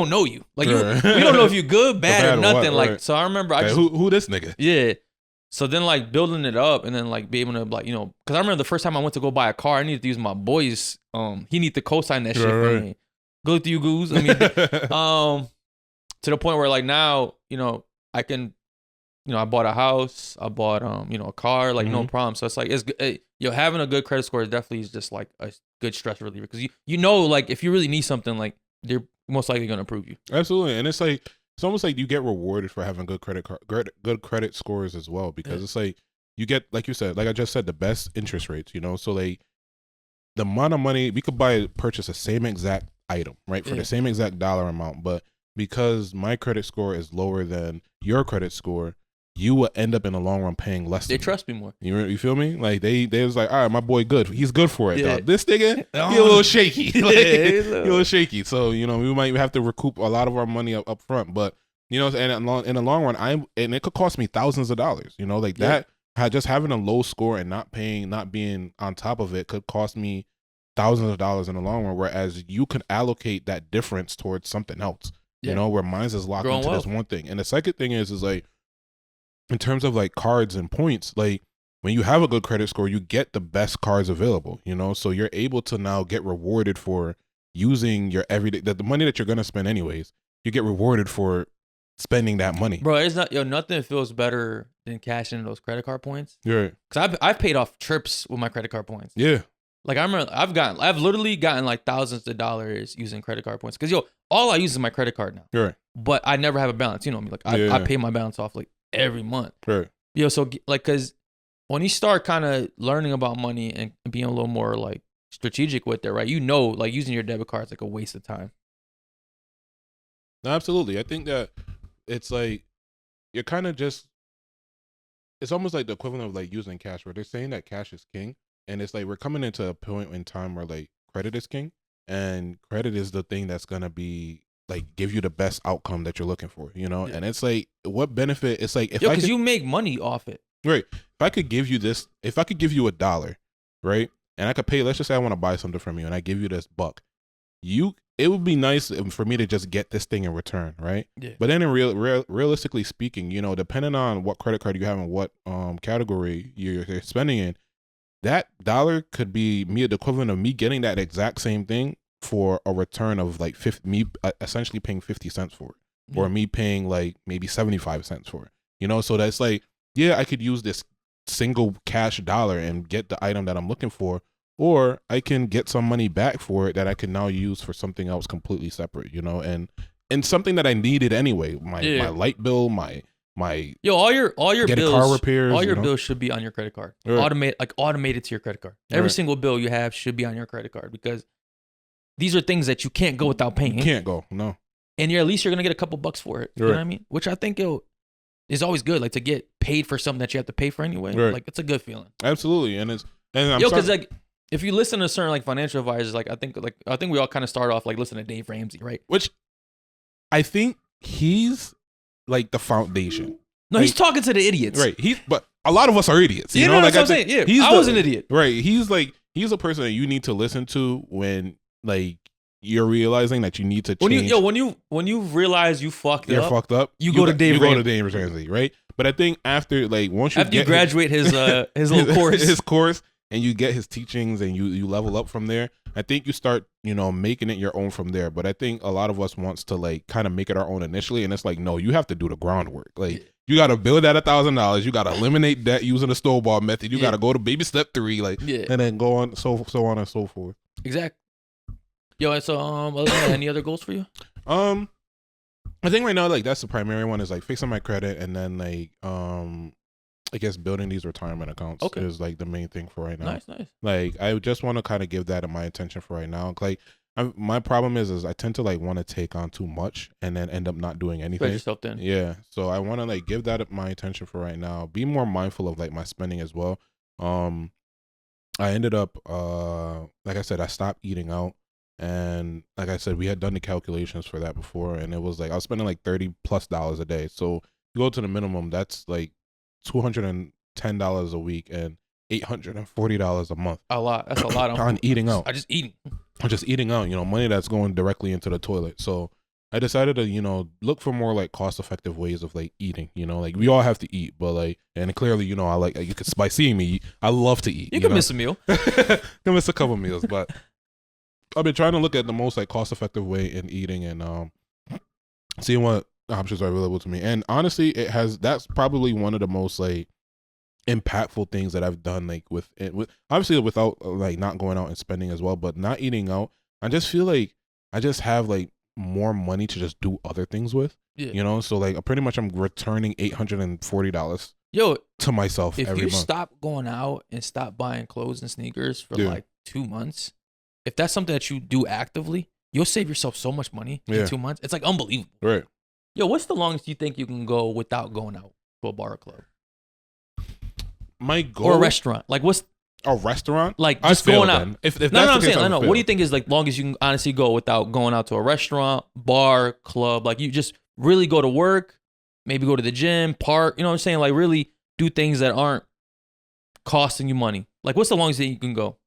know you. Like we don't know if you're good, bad, or nothing. What, like, so I remember who this nigga? Yeah. So then like building it up and then like be able to like, because I remember the first time I went to go buy a car, I needed to use my boy's, he needed to co-sign that shit for me. Good to you, Goose. I mean, to the point where like now, I can, I bought a house, I bought, a car, like no problem. So it's like, having a good credit score is definitely just like a good stress reliever because like if you really need something, like they're most likely going to approve you. Absolutely. And it's like, it's almost like you get rewarded for having good credit scores as well, because it's like you get, like you said, like I just said, the best interest rates, so like the amount of money we could purchase the same exact item, right, for the same exact dollar amount, but because my credit score is lower than your credit score, you will end up in the long run paying less. They trust me more. You feel me? Like they was like, all right, my boy good. He's good for it. Dog. This nigga, he a little shaky. He a little shaky. So, we might have to recoup a lot of our money up front. But, and in the long run, and it could cost me thousands of dollars. Like that just having a low score and not being on top of it could cost me thousands of dollars in the long run. Whereas you can allocate that difference towards something else, you know, where mine's is locked into this one thing. And the second thing is like, in terms of like cards and points, like when you have a good credit score, you get the best cards available, you know, so you're able to now get rewarded for using your everyday, the money that you're going to spend anyways, you get rewarded for spending that money. Bro, it's not, nothing feels better than cashing in those credit card points. Yeah. Because I've paid off trips with my credit card points. Yeah. Like I remember I've literally gotten like thousands of dollars using credit card points. Because all I use is my credit card now. Right. But I never have a balance. You know what I mean? Like I pay my balance off like every month. Right. So like, because when you start kind of learning about money and being a little more like strategic with it, right? You know, like using your debit card is like a waste of time. No, absolutely. I think that it's like you're kind of just, it's almost like the equivalent of like using cash, where they're saying that cash is king. And it's like we're coming into a point in time where like credit is king, and credit is the thing that's going to be like give you the best outcome that you're looking for, you know? Yeah. And it's like, what benefit? It's like, if because you make money off it. Right. If I could give you this, if I could give you $1, right? And I could pay, let's just say I want to buy something from you and I give you this $1, it would be nice for me to just get this thing in return, right? Yeah. But then in realistically speaking, you know, depending on what credit card you have and what category you're spending in, that dollar could be the equivalent of me getting that exact same thing for a return of like essentially paying 50 cents for it, or me paying like maybe 75 cents for it, you know? So that's like, yeah, I could use this single cash dollar and get the item that I'm looking for, or I can get some money back for it that I can now use for something else completely separate, you know, and something that I needed anyway. My light bill, my all your bills, car repairs, all your bills should be on your credit card. Right. Automated to your credit card. Every single bill you have should be on your credit card, because these are things that you can't go without paying. You can't go, no. And at least you're gonna get a couple bucks for it. You know what I mean? Which I think is always good, like to get paid for something that you have to pay for anyway. Right. Like it's a good feeling. Absolutely, and because like if you listen to certain like financial advisors, like I think we all kind of start off like listening to Dave Ramsey, right? Which I think he's like the foundation. No, he's talking to the idiots, right? But a lot of us are idiots. You know, that's what I'm saying. Yeah, I was an idiot, right? He's a person that you need to listen to when like you're realizing that you need to change. When you realize you're fucked up, you go to Dave Ramsey, right? But I think after you graduate his little course, his course, and you get his teachings and you level up from there, I think you start, making it your own from there. But I think a lot of us wants to like kind of make it our own initially, and it's like, no, you have to do the groundwork. Like you got to build that $1,000. You got to eliminate debt using the snowball method. You got to go to baby step 3, and then go on so on and so forth. Exactly. Yo, so any other goals for you? I think right now, like that's the primary one, is like fixing my credit, and then like I guess building these retirement accounts is like the main thing for right now. Nice. Like I just want to kind of give that my attention for right now. Like my problem is I tend to like want to take on too much and then end up not doing anything. Spread yourself thin. Yeah, so I want to like give that my attention for right now. Be more mindful of like my spending as well. I ended up like I said, I stopped eating out. And like I said, we had done the calculations for that before, and it was like I was spending like $30+ a day. So you go to the minimum, that's like $210 a week and $840 a month. A lot. That's a lot on eating out. I'm just eating out. Money that's going directly into the toilet. So I decided to look for more like cost effective ways of like eating. Like we all have to eat, but like, and clearly I like you could by seeing me, I love to eat. You can miss a meal. Can miss a couple meals, but. I've been trying to look at the most like cost effective way in eating and seeing what options are available to me. And honestly, that's probably one of the most like impactful things that I've done, like with obviously without like not going out and spending as well, but not eating out. I just feel like I just have like more money to just do other things with. Yeah. So like pretty much I'm returning $840 to myself every month. If you stop going out and stop buying clothes and sneakers for like 2 months, if that's something that you do actively, you'll save yourself so much money in 2 months. It's like unbelievable. Right. Yo, what's the longest you think you can go without going out to a bar or club? My goal, or a restaurant. Like what's a restaurant? Like just going out. If that's I'm saying. I know. What do you think is like longest you can honestly go without going out to a restaurant, bar, club? Like you just really go to work, maybe go to the gym, park. You know what I'm saying? Like really do things that aren't costing you money? Like, what's the longest that you can go?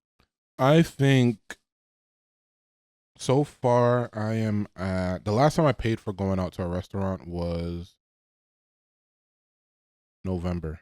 I think so far I am at the last time I paid for going out to a restaurant was November.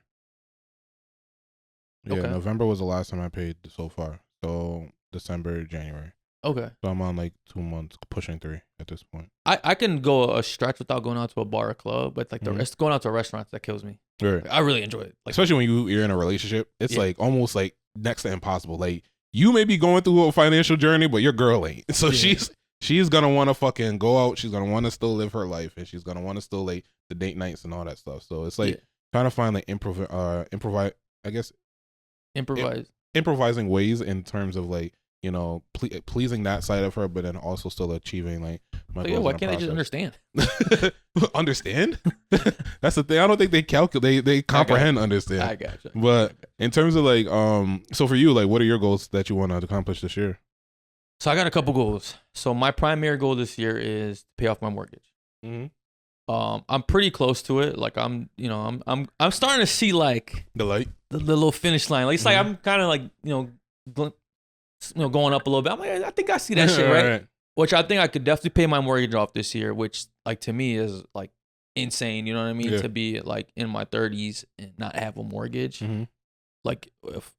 Yeah, Okay. November was the last time I paid so far. So December, January. Okay. So I'm on like 2 months, pushing 3 at this point. I can go a stretch without going out to a bar or club, but like the rest going out to a restaurant that kills me. Right. Like, I really enjoy it. Like, especially when you're in a relationship, it's like almost like next to impossible. Like you may be going through a financial journey, but your girl ain't. So she's gonna want to fucking go out. She's gonna want to still live her life, and she's gonna want to still like the date nights and all that stuff. So it's like trying to find like improvise. I guess improvising ways in terms of like pleasing that side of her, but then also still achieving like my goals. Why can't they just understand? Understand? That's the thing. I don't think they calculate. They comprehend. Understand. I gotcha. But in terms of like, so for you, like, what are your goals that you want to accomplish this year? So I got a couple goals. So my primary goal this year is to pay off my mortgage. I'm pretty close to it. Like I'm starting to see like the light, the little finish line. Like it's like I'm kind of like going up a little bit. I'm like, I think I see that shit, right? Which I think I could definitely pay my mortgage off this year, which like to me is like insane. You know what I mean? To be like in my 30s and not have a mortgage, like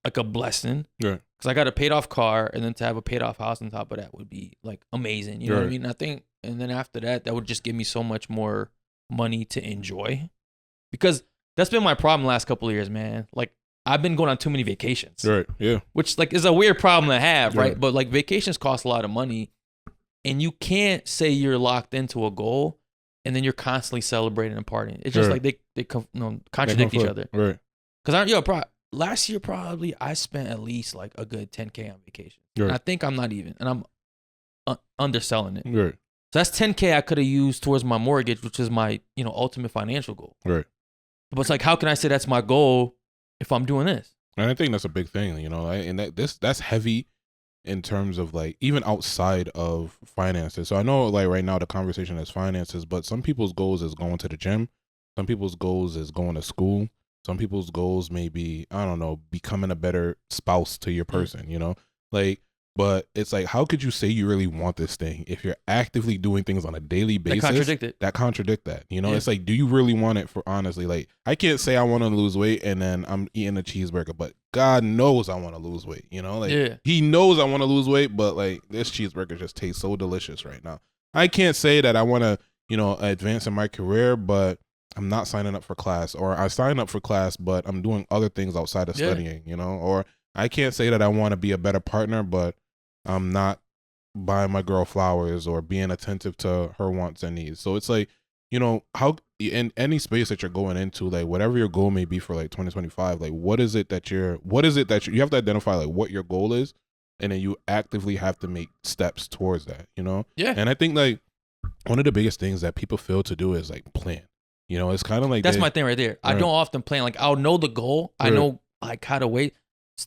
a blessing. Right. Because I got a paid off car, and then to have a paid off house on top of that would be like amazing. You know what I mean? I think, and then after that, that would just give me so much more money to enjoy, because that's been my problem the last couple of years, man. Like I've been going on too many vacations. Right. Yeah. Which like is a weird problem to have, right? But like vacations cost a lot of money. And you can't say you're locked into a goal and then you're constantly celebrating and partying. It's just like they contradict each other. Right. Because last year probably I spent at least like a good $10K on vacation. Right. And I think I'm not even, and I'm underselling it. Right. So that's $10K I could have used towards my mortgage, which is my ultimate financial goal. Right. But it's like, how can I say that's my goal if I'm doing this? And I think that's a big thing, and that's heavy in terms of like even outside of finances. So I know like right now the conversation is finances, but some people's goals is going to the gym. Some people's goals is going to school. Some people's goals may be, I don't know, becoming a better spouse to your person, like, but it's like, how could you say you really want this thing if you're actively doing things on a daily basis that contradict that? It's like, do you really want it? For honestly, like, I can't say I want to lose weight and then I'm eating a cheeseburger, but God knows I want to lose weight. Like he knows I want to lose weight, but like this cheeseburger just tastes so delicious right now. I can't say that I want to, advance in my career, but I'm not signing up for class, or I sign up for class, but I'm doing other things outside of studying, or I can't say that I want to be a better partner, but I'm not buying my girl flowers or being attentive to her wants and needs. So it's like, how in any space that you're going into, like whatever your goal may be for like 2025, like what is it that you have to identify like what your goal is, and then you actively have to make steps towards that, Yeah. And I think like one of the biggest things that people fail to do is like plan. It's kind of like that's my thing right there. I don't often plan. Like I'll know the goal. I know like how to wait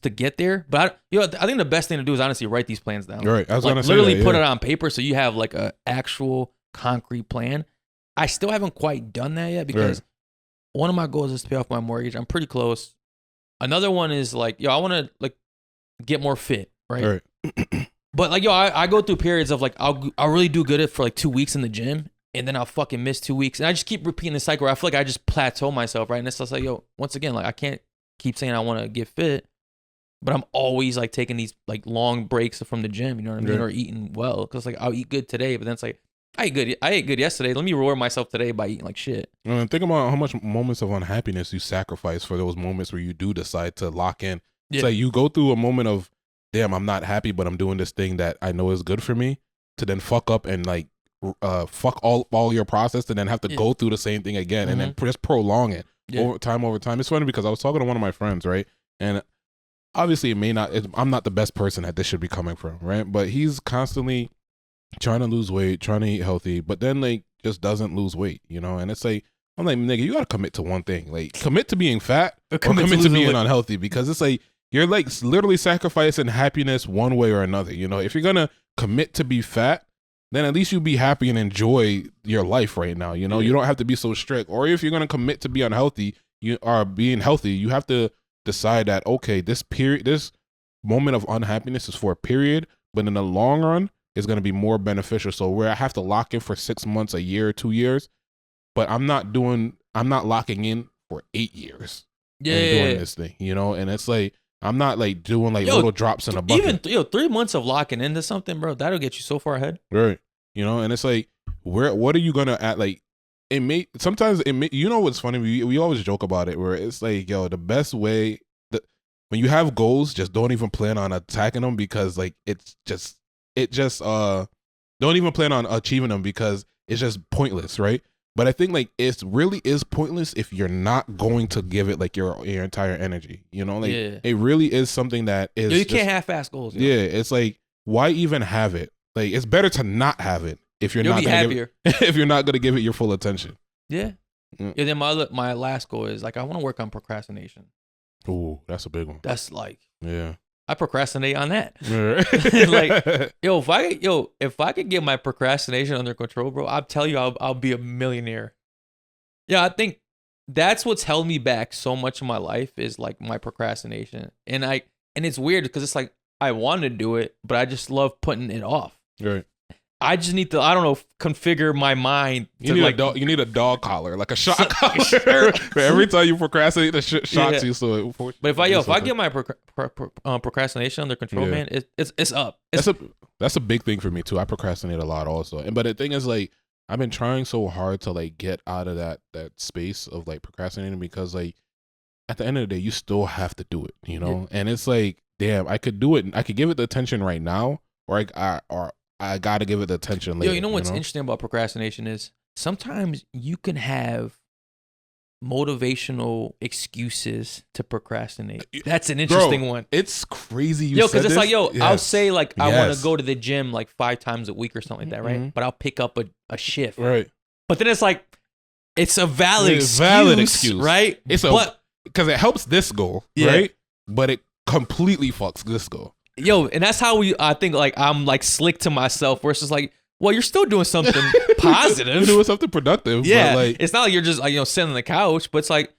to get there, but I think the best thing to do is honestly write these plans down. Right. I was gonna say literally put it on paper so you have like a actual concrete plan. I still haven't quite done that yet because one of my goals is to pay off my mortgage. I'm pretty close. Another one is like, I want to like get more fit, right? But like, I go through periods of like, I'll really do good for like 2 weeks in the gym, and then I'll fucking miss 2 weeks, and I just keep repeating the cycle where I feel like I just plateau myself, right? And it's just like, once again, like I can't keep saying I want to get fit, but I'm always like taking these like long breaks from the gym, you know what I mean? Or eating well, because like I'll eat good today, but then it's like I ate good yesterday. Let me reward myself today by eating like shit. Think about how much moments of unhappiness you sacrifice for those moments where you do decide to lock in. It's like you go through a moment of, damn, I'm not happy, but I'm doing this thing that I know is good for me, to then fuck up and like fuck all your process, to then have to go through the same thing again, and then just prolong it over time. It's funny because I was talking to one of my friends, right? And obviously I'm not the best person that this should be coming from, right? But he's constantly trying to lose weight, trying to eat healthy, but then like just doesn't lose weight, and it's like, I'm like, nigga, you gotta commit to one thing. Like commit to being fat or commit to being unhealthy, because it's like you're like literally sacrificing happiness one way or another. If you're gonna commit to be fat, then at least you be happy and enjoy your life right now. You don't have to be so strict. Or if you're gonna commit to be unhealthy, you are being healthy, you have to decide that, okay, this moment of unhappiness is for a period, but in the long run, it's going to be more beneficial. So where I have to lock in for 6 months, a year, 2 years, but I'm not locking in for 8 years. Doing this thing, you know, and it's like, I'm not like doing like little drops in a bucket. Even 3 months of locking into something, bro, that'll get you so far ahead. Right. You know, and it's like, what are you going to add? Like, sometimes you know what's funny? We always joke about it where it's like, yo, the best way when you have goals, just don't even plan on attacking them because like don't even plan on achieving them because it's just pointless, right? But I think like it really is pointless if you're not going to give it like your entire energy, you know? Like it really is something that is you can't half-ass goals. Yeah, it's like, why even have it? Like it's better to not have it if you're not if you're not gonna give it your full attention. Yeah. Yeah. Then my last goal is like I want to work on procrastination. Ooh, that's a big one. That's like yeah. I procrastinate on that. Like if I could get my procrastination under control, bro, I'll tell you I'll be a millionaire. Yeah, I think that's what's held me back so much in my life is like my procrastination. And it's weird because it's like I want to do it, but I just love putting it off. Right. I just need to, I don't know, configure my mind. You need a dog collar, like a shot collar. For every time you procrastinate, the shocks you. So, but if I get my procrastination under control, man, it's up. That's a big thing for me too. I procrastinate a lot also, but the thing is, like, I've been trying so hard to like get out of that space of like procrastinating because like at the end of the day, you still have to do it, you know. Yeah. And it's like, damn, I could do it. I could give it the attention right now, or I got to give it the attention later. Yo, you know what's interesting about procrastination is sometimes you can have motivational excuses to procrastinate. That's an interesting one. It's crazy. Because it's like, I'll say like I want to go to the gym like 5 times a week or something like that, right? Mm-hmm. But I'll pick up a shift, right? But then it's like it's a valid excuse, right? Because it helps this goal, right? But it completely fucks this goal. Yo, and that's how I think like I'm like slick to myself where it's just like, well, you're still doing something positive. You're doing something productive. Yeah. But like, it's not like you're just sitting on the couch, but it's like,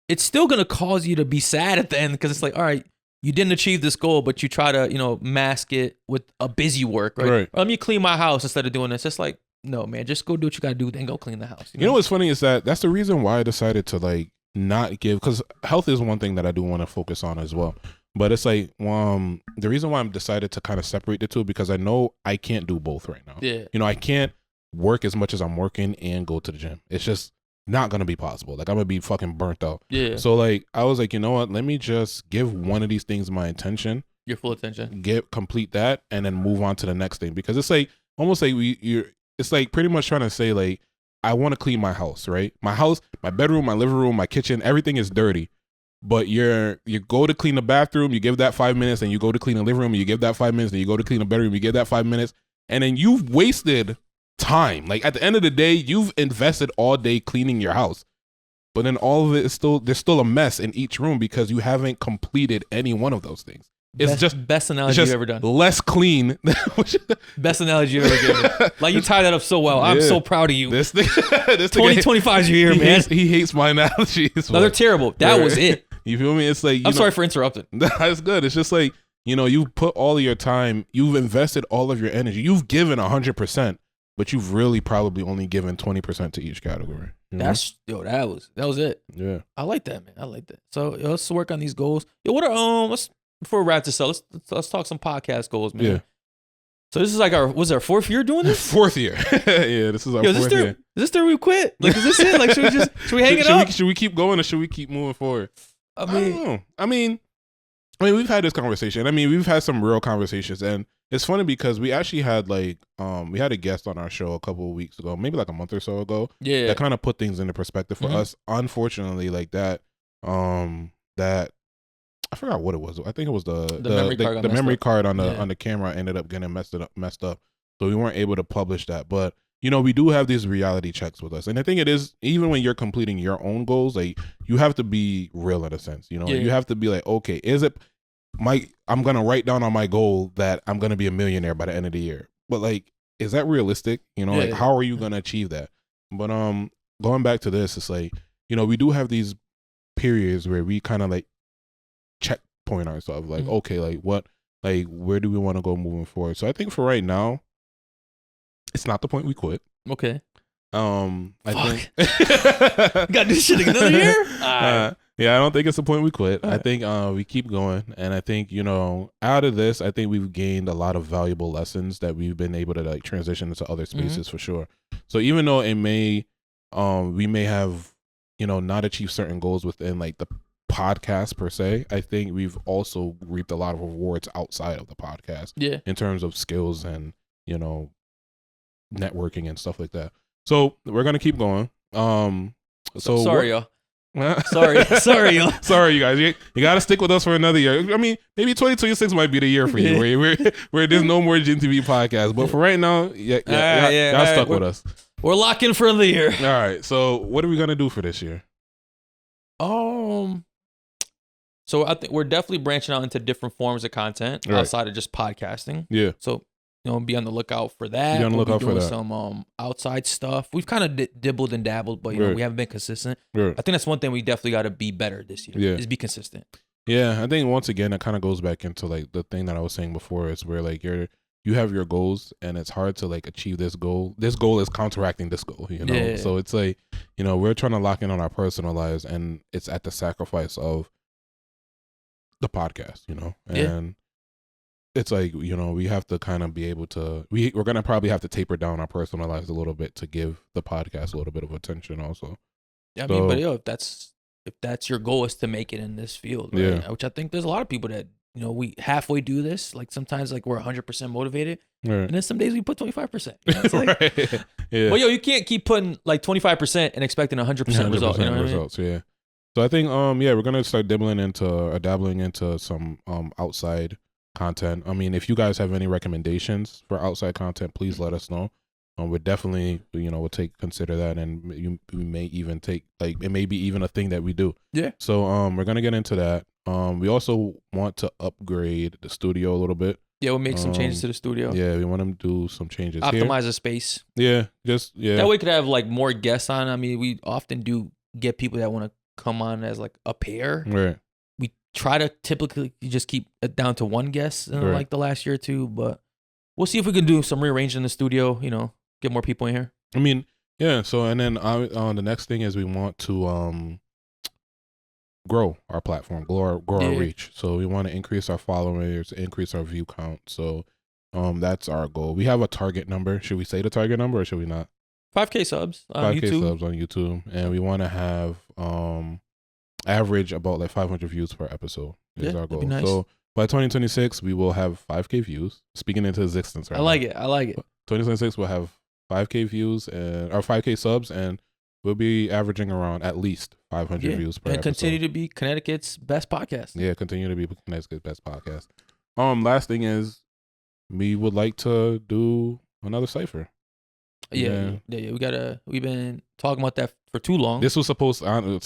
it's still going to cause you to be sad at the end because it's like, all right, you didn't achieve this goal, but you try to, mask it with a busy work, right? Or let me clean my house instead of doing this. It's like, no, man, just go do what you got to do, then go clean the house. You know what's funny is that's the reason why I decided to like not give, because health is one thing that I do want to focus on as well. But it's like, the reason why I'm decided to kind of separate the two, because I know I can't do both right now. Yeah. I can't work as much as I'm working and go to the gym. It's just not going to be possible. Like, I'm going to be fucking burnt out. Yeah. So, like, I was like, you know what? Let me just give one of these things my attention. Your full attention. Complete that, and then move on to the next thing. Because it's like, almost like it's like pretty much trying to say, like, I want to clean my house, right? My house, my bedroom, my living room, my kitchen, everything is dirty. But you go to clean the bathroom, you give that 5 minutes, and you go to clean the living room, you give that 5 minutes, and you go to clean the bedroom, you give that 5 minutes, and then you've wasted time. Like at the end of the day, you've invested all day cleaning your house, but then all of it is there's still a mess in each room because you haven't completed any one of those things. It's best analogy you've ever done. Less clean. Best analogy you've ever given. Like you tied that up so well. I'm so proud of you. This thing, 2025 is your year, man. He hates my analogies. No, they're terrible. That was it. You feel me? It's like, I'm sorry for interrupting. That's good. It's just like, you've put all of your time, you've invested all of your energy, you've given 100%, but you've really probably only given 20% to each category. That was it. Yeah, I like that, man. I like that. So let's work on these goals. What are before we wrap this up, let's talk some podcast goals, man. Yeah. So this is like our 4th year doing this? 4th year. Yeah, this is our 4th year. Is this the we quit? Like, is this it? Like, should we hang it up? Should we keep going or should we keep moving forward? I don't know. I mean, we've had this conversation. I mean, we've had some real conversations, and it's funny because we actually had like, we had a guest on our show a couple of weeks ago, maybe like a month or so ago. Yeah. That kind of put things into perspective for us. Unfortunately, like that I forgot what it was. I think it was the memory card on the camera ended up getting messed up. So we weren't able to publish that. But we do have these reality checks with us. And I think it is, even when you're completing your own goals, like you have to be real in a sense. You have to be like, okay, is it I'm gonna write down on my goal that I'm gonna be a millionaire by the end of the year. But like, is that realistic? How are you gonna achieve that? But going back to this, it's like, we do have these periods where we kind of like checkpoint ourselves. Like, Mhm. okay, like where do we want to go moving forward? So I think for right now, it's not the point we quit. Okay. I Fuck. think Got this shit another year? Alright. yeah, I don't think it's the point we quit. I Alright. think we keep going, and I think out of this, I think we've gained a lot of valuable lessons that we've been able to like transition into other spaces for sure. So even though it may, we may have not achieved certain goals within like the podcast per se, I think we've also reaped a lot of rewards outside of the podcast. Yeah. In terms of skills and networking and stuff like that. So we're gonna keep going. So sorry, y'all. Sorry, y'all. Sorry, you guys. You got to stick with us for another year. I mean, maybe 2026 might be the year for you, where there's no more Gin TV podcast. But for right now, y'all stuck with us. We're locked in for the year. All right. So what are we gonna do for this year? So I think we're definitely branching out into different forms of content outside of just podcasting. Yeah. So be on the lookout for that. Be on the lookout for that. Some outside stuff. We've kind of dibbled and dabbled, but we haven't been consistent. Right. I think that's one thing we definitely got to be better this year. Yeah. Is be consistent. Yeah, I think once again it kind of goes back into like the thing that I was saying before. Is where like you have your goals and it's hard to like achieve this goal. This goal is counteracting this goal. Yeah. So it's like we're trying to lock in on our personal lives, and it's at the sacrifice of the podcast. And it's like we have to kind of be able to we're gonna probably have to taper down our personal lives a little bit to give the podcast a little bit of attention also. Yeah, I mean, but if that's your goal is to make it in this field, right? Yeah. Which I think there's a lot of people that we halfway do this. Like sometimes like we're 100% motivated, Right. and then some days we put 25%. It's like, Right. Yeah. Well, you can't keep putting like 25% and expecting 100% result. Results. Yeah. So I think we're gonna start dabbling into some outside content. I mean, if you guys have any recommendations for outside content, please let us know. We're definitely we'll consider that, and we may even take like it may be even a thing that we do. Yeah. So we're gonna get into that. We also want to upgrade the studio a little bit. Yeah, we'll make some changes to the studio. Yeah, we want to do some changes. Optimize the space. Yeah. That way we could have like more guests on. I mean, we often do get people that want to come on as like a pair. Right. We try to typically just keep it down to one guest in like the last year or two, but we'll see if we can do some rearranging in the studio, get more people in here. I mean, yeah. So, and then the next thing is we want to grow our platform, grow our reach. So we want to increase our followers, increase our view count. So that's our goal. We have a target number. Should we say the target number or should we not? 5K subs on 5K YouTube. subs on YouTube. And we want to have average about like 500 views per episode is our goal. Nice. So by 2026, we will have 5K views. Speaking into existence right I like it. 2026, we'll have 5K views or 5K subs, and we'll be averaging around at least 500 views per episode. And continue to be Connecticut's best podcast. Yeah, continue to be Connecticut's best podcast. Last thing is we would like to do another cipher. Yeah. We've been talking about that for too long. This was supposed to,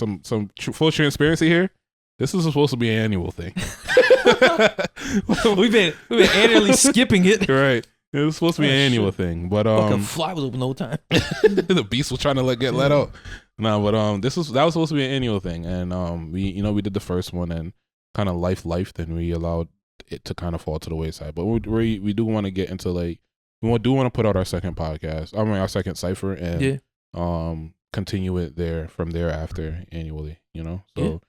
full transparency here. This is supposed to be an annual thing. we've been annually skipping it. Right. It was supposed to be an annual thing, but fucking fly was open the whole time. The beast was trying to get let out. No, but that was supposed to be an annual thing, and we did the first one and kind of life, then we allowed it to kind of fall to the wayside. But we do want to get into like we do want to put out our second podcast. I mean our second cipher and continue it from there after annually. So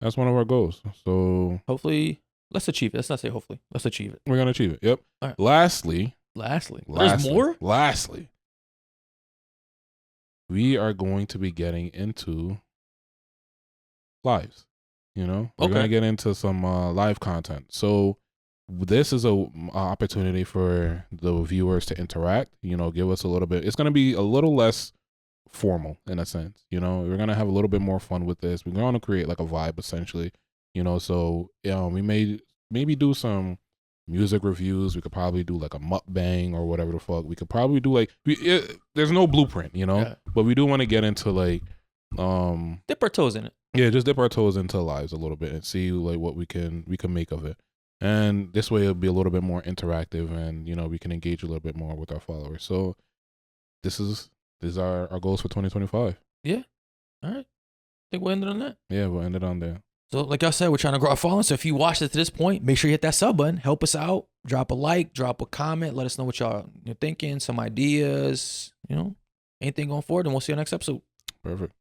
that's one of our goals. So hopefully, let's achieve it. Let's not say hopefully. Let's achieve it. We're gonna achieve it. Yep. All right. Lastly, there's more. Lastly, we are going to be getting into lives. We're going to get into some live content. So this is a opportunity for the viewers to interact, give us a little bit. It's going to be a little less formal in a sense, we're going to have a little bit more fun with this. We're going to create like a vibe essentially, so we may maybe do some music reviews. We could probably do like a mukbang or whatever the fuck. We could probably do like there's no blueprint, but we do want to get into like dip our toes in it. Yeah, just dip our toes into lives a little bit and see like what we can make of it. And this way it'll be a little bit more interactive and we can engage a little bit more with our followers. So these are our goals for 2025. Yeah. All right. I think we'll end it on that. Yeah, we'll end it on there. So like I said, we're trying to grow our following. So if you watched it to this point, make sure you hit that sub button. Help us out. Drop a like, drop a comment. Let us know what you're thinking, some ideas, anything going forward. And we'll see you next episode. Perfect.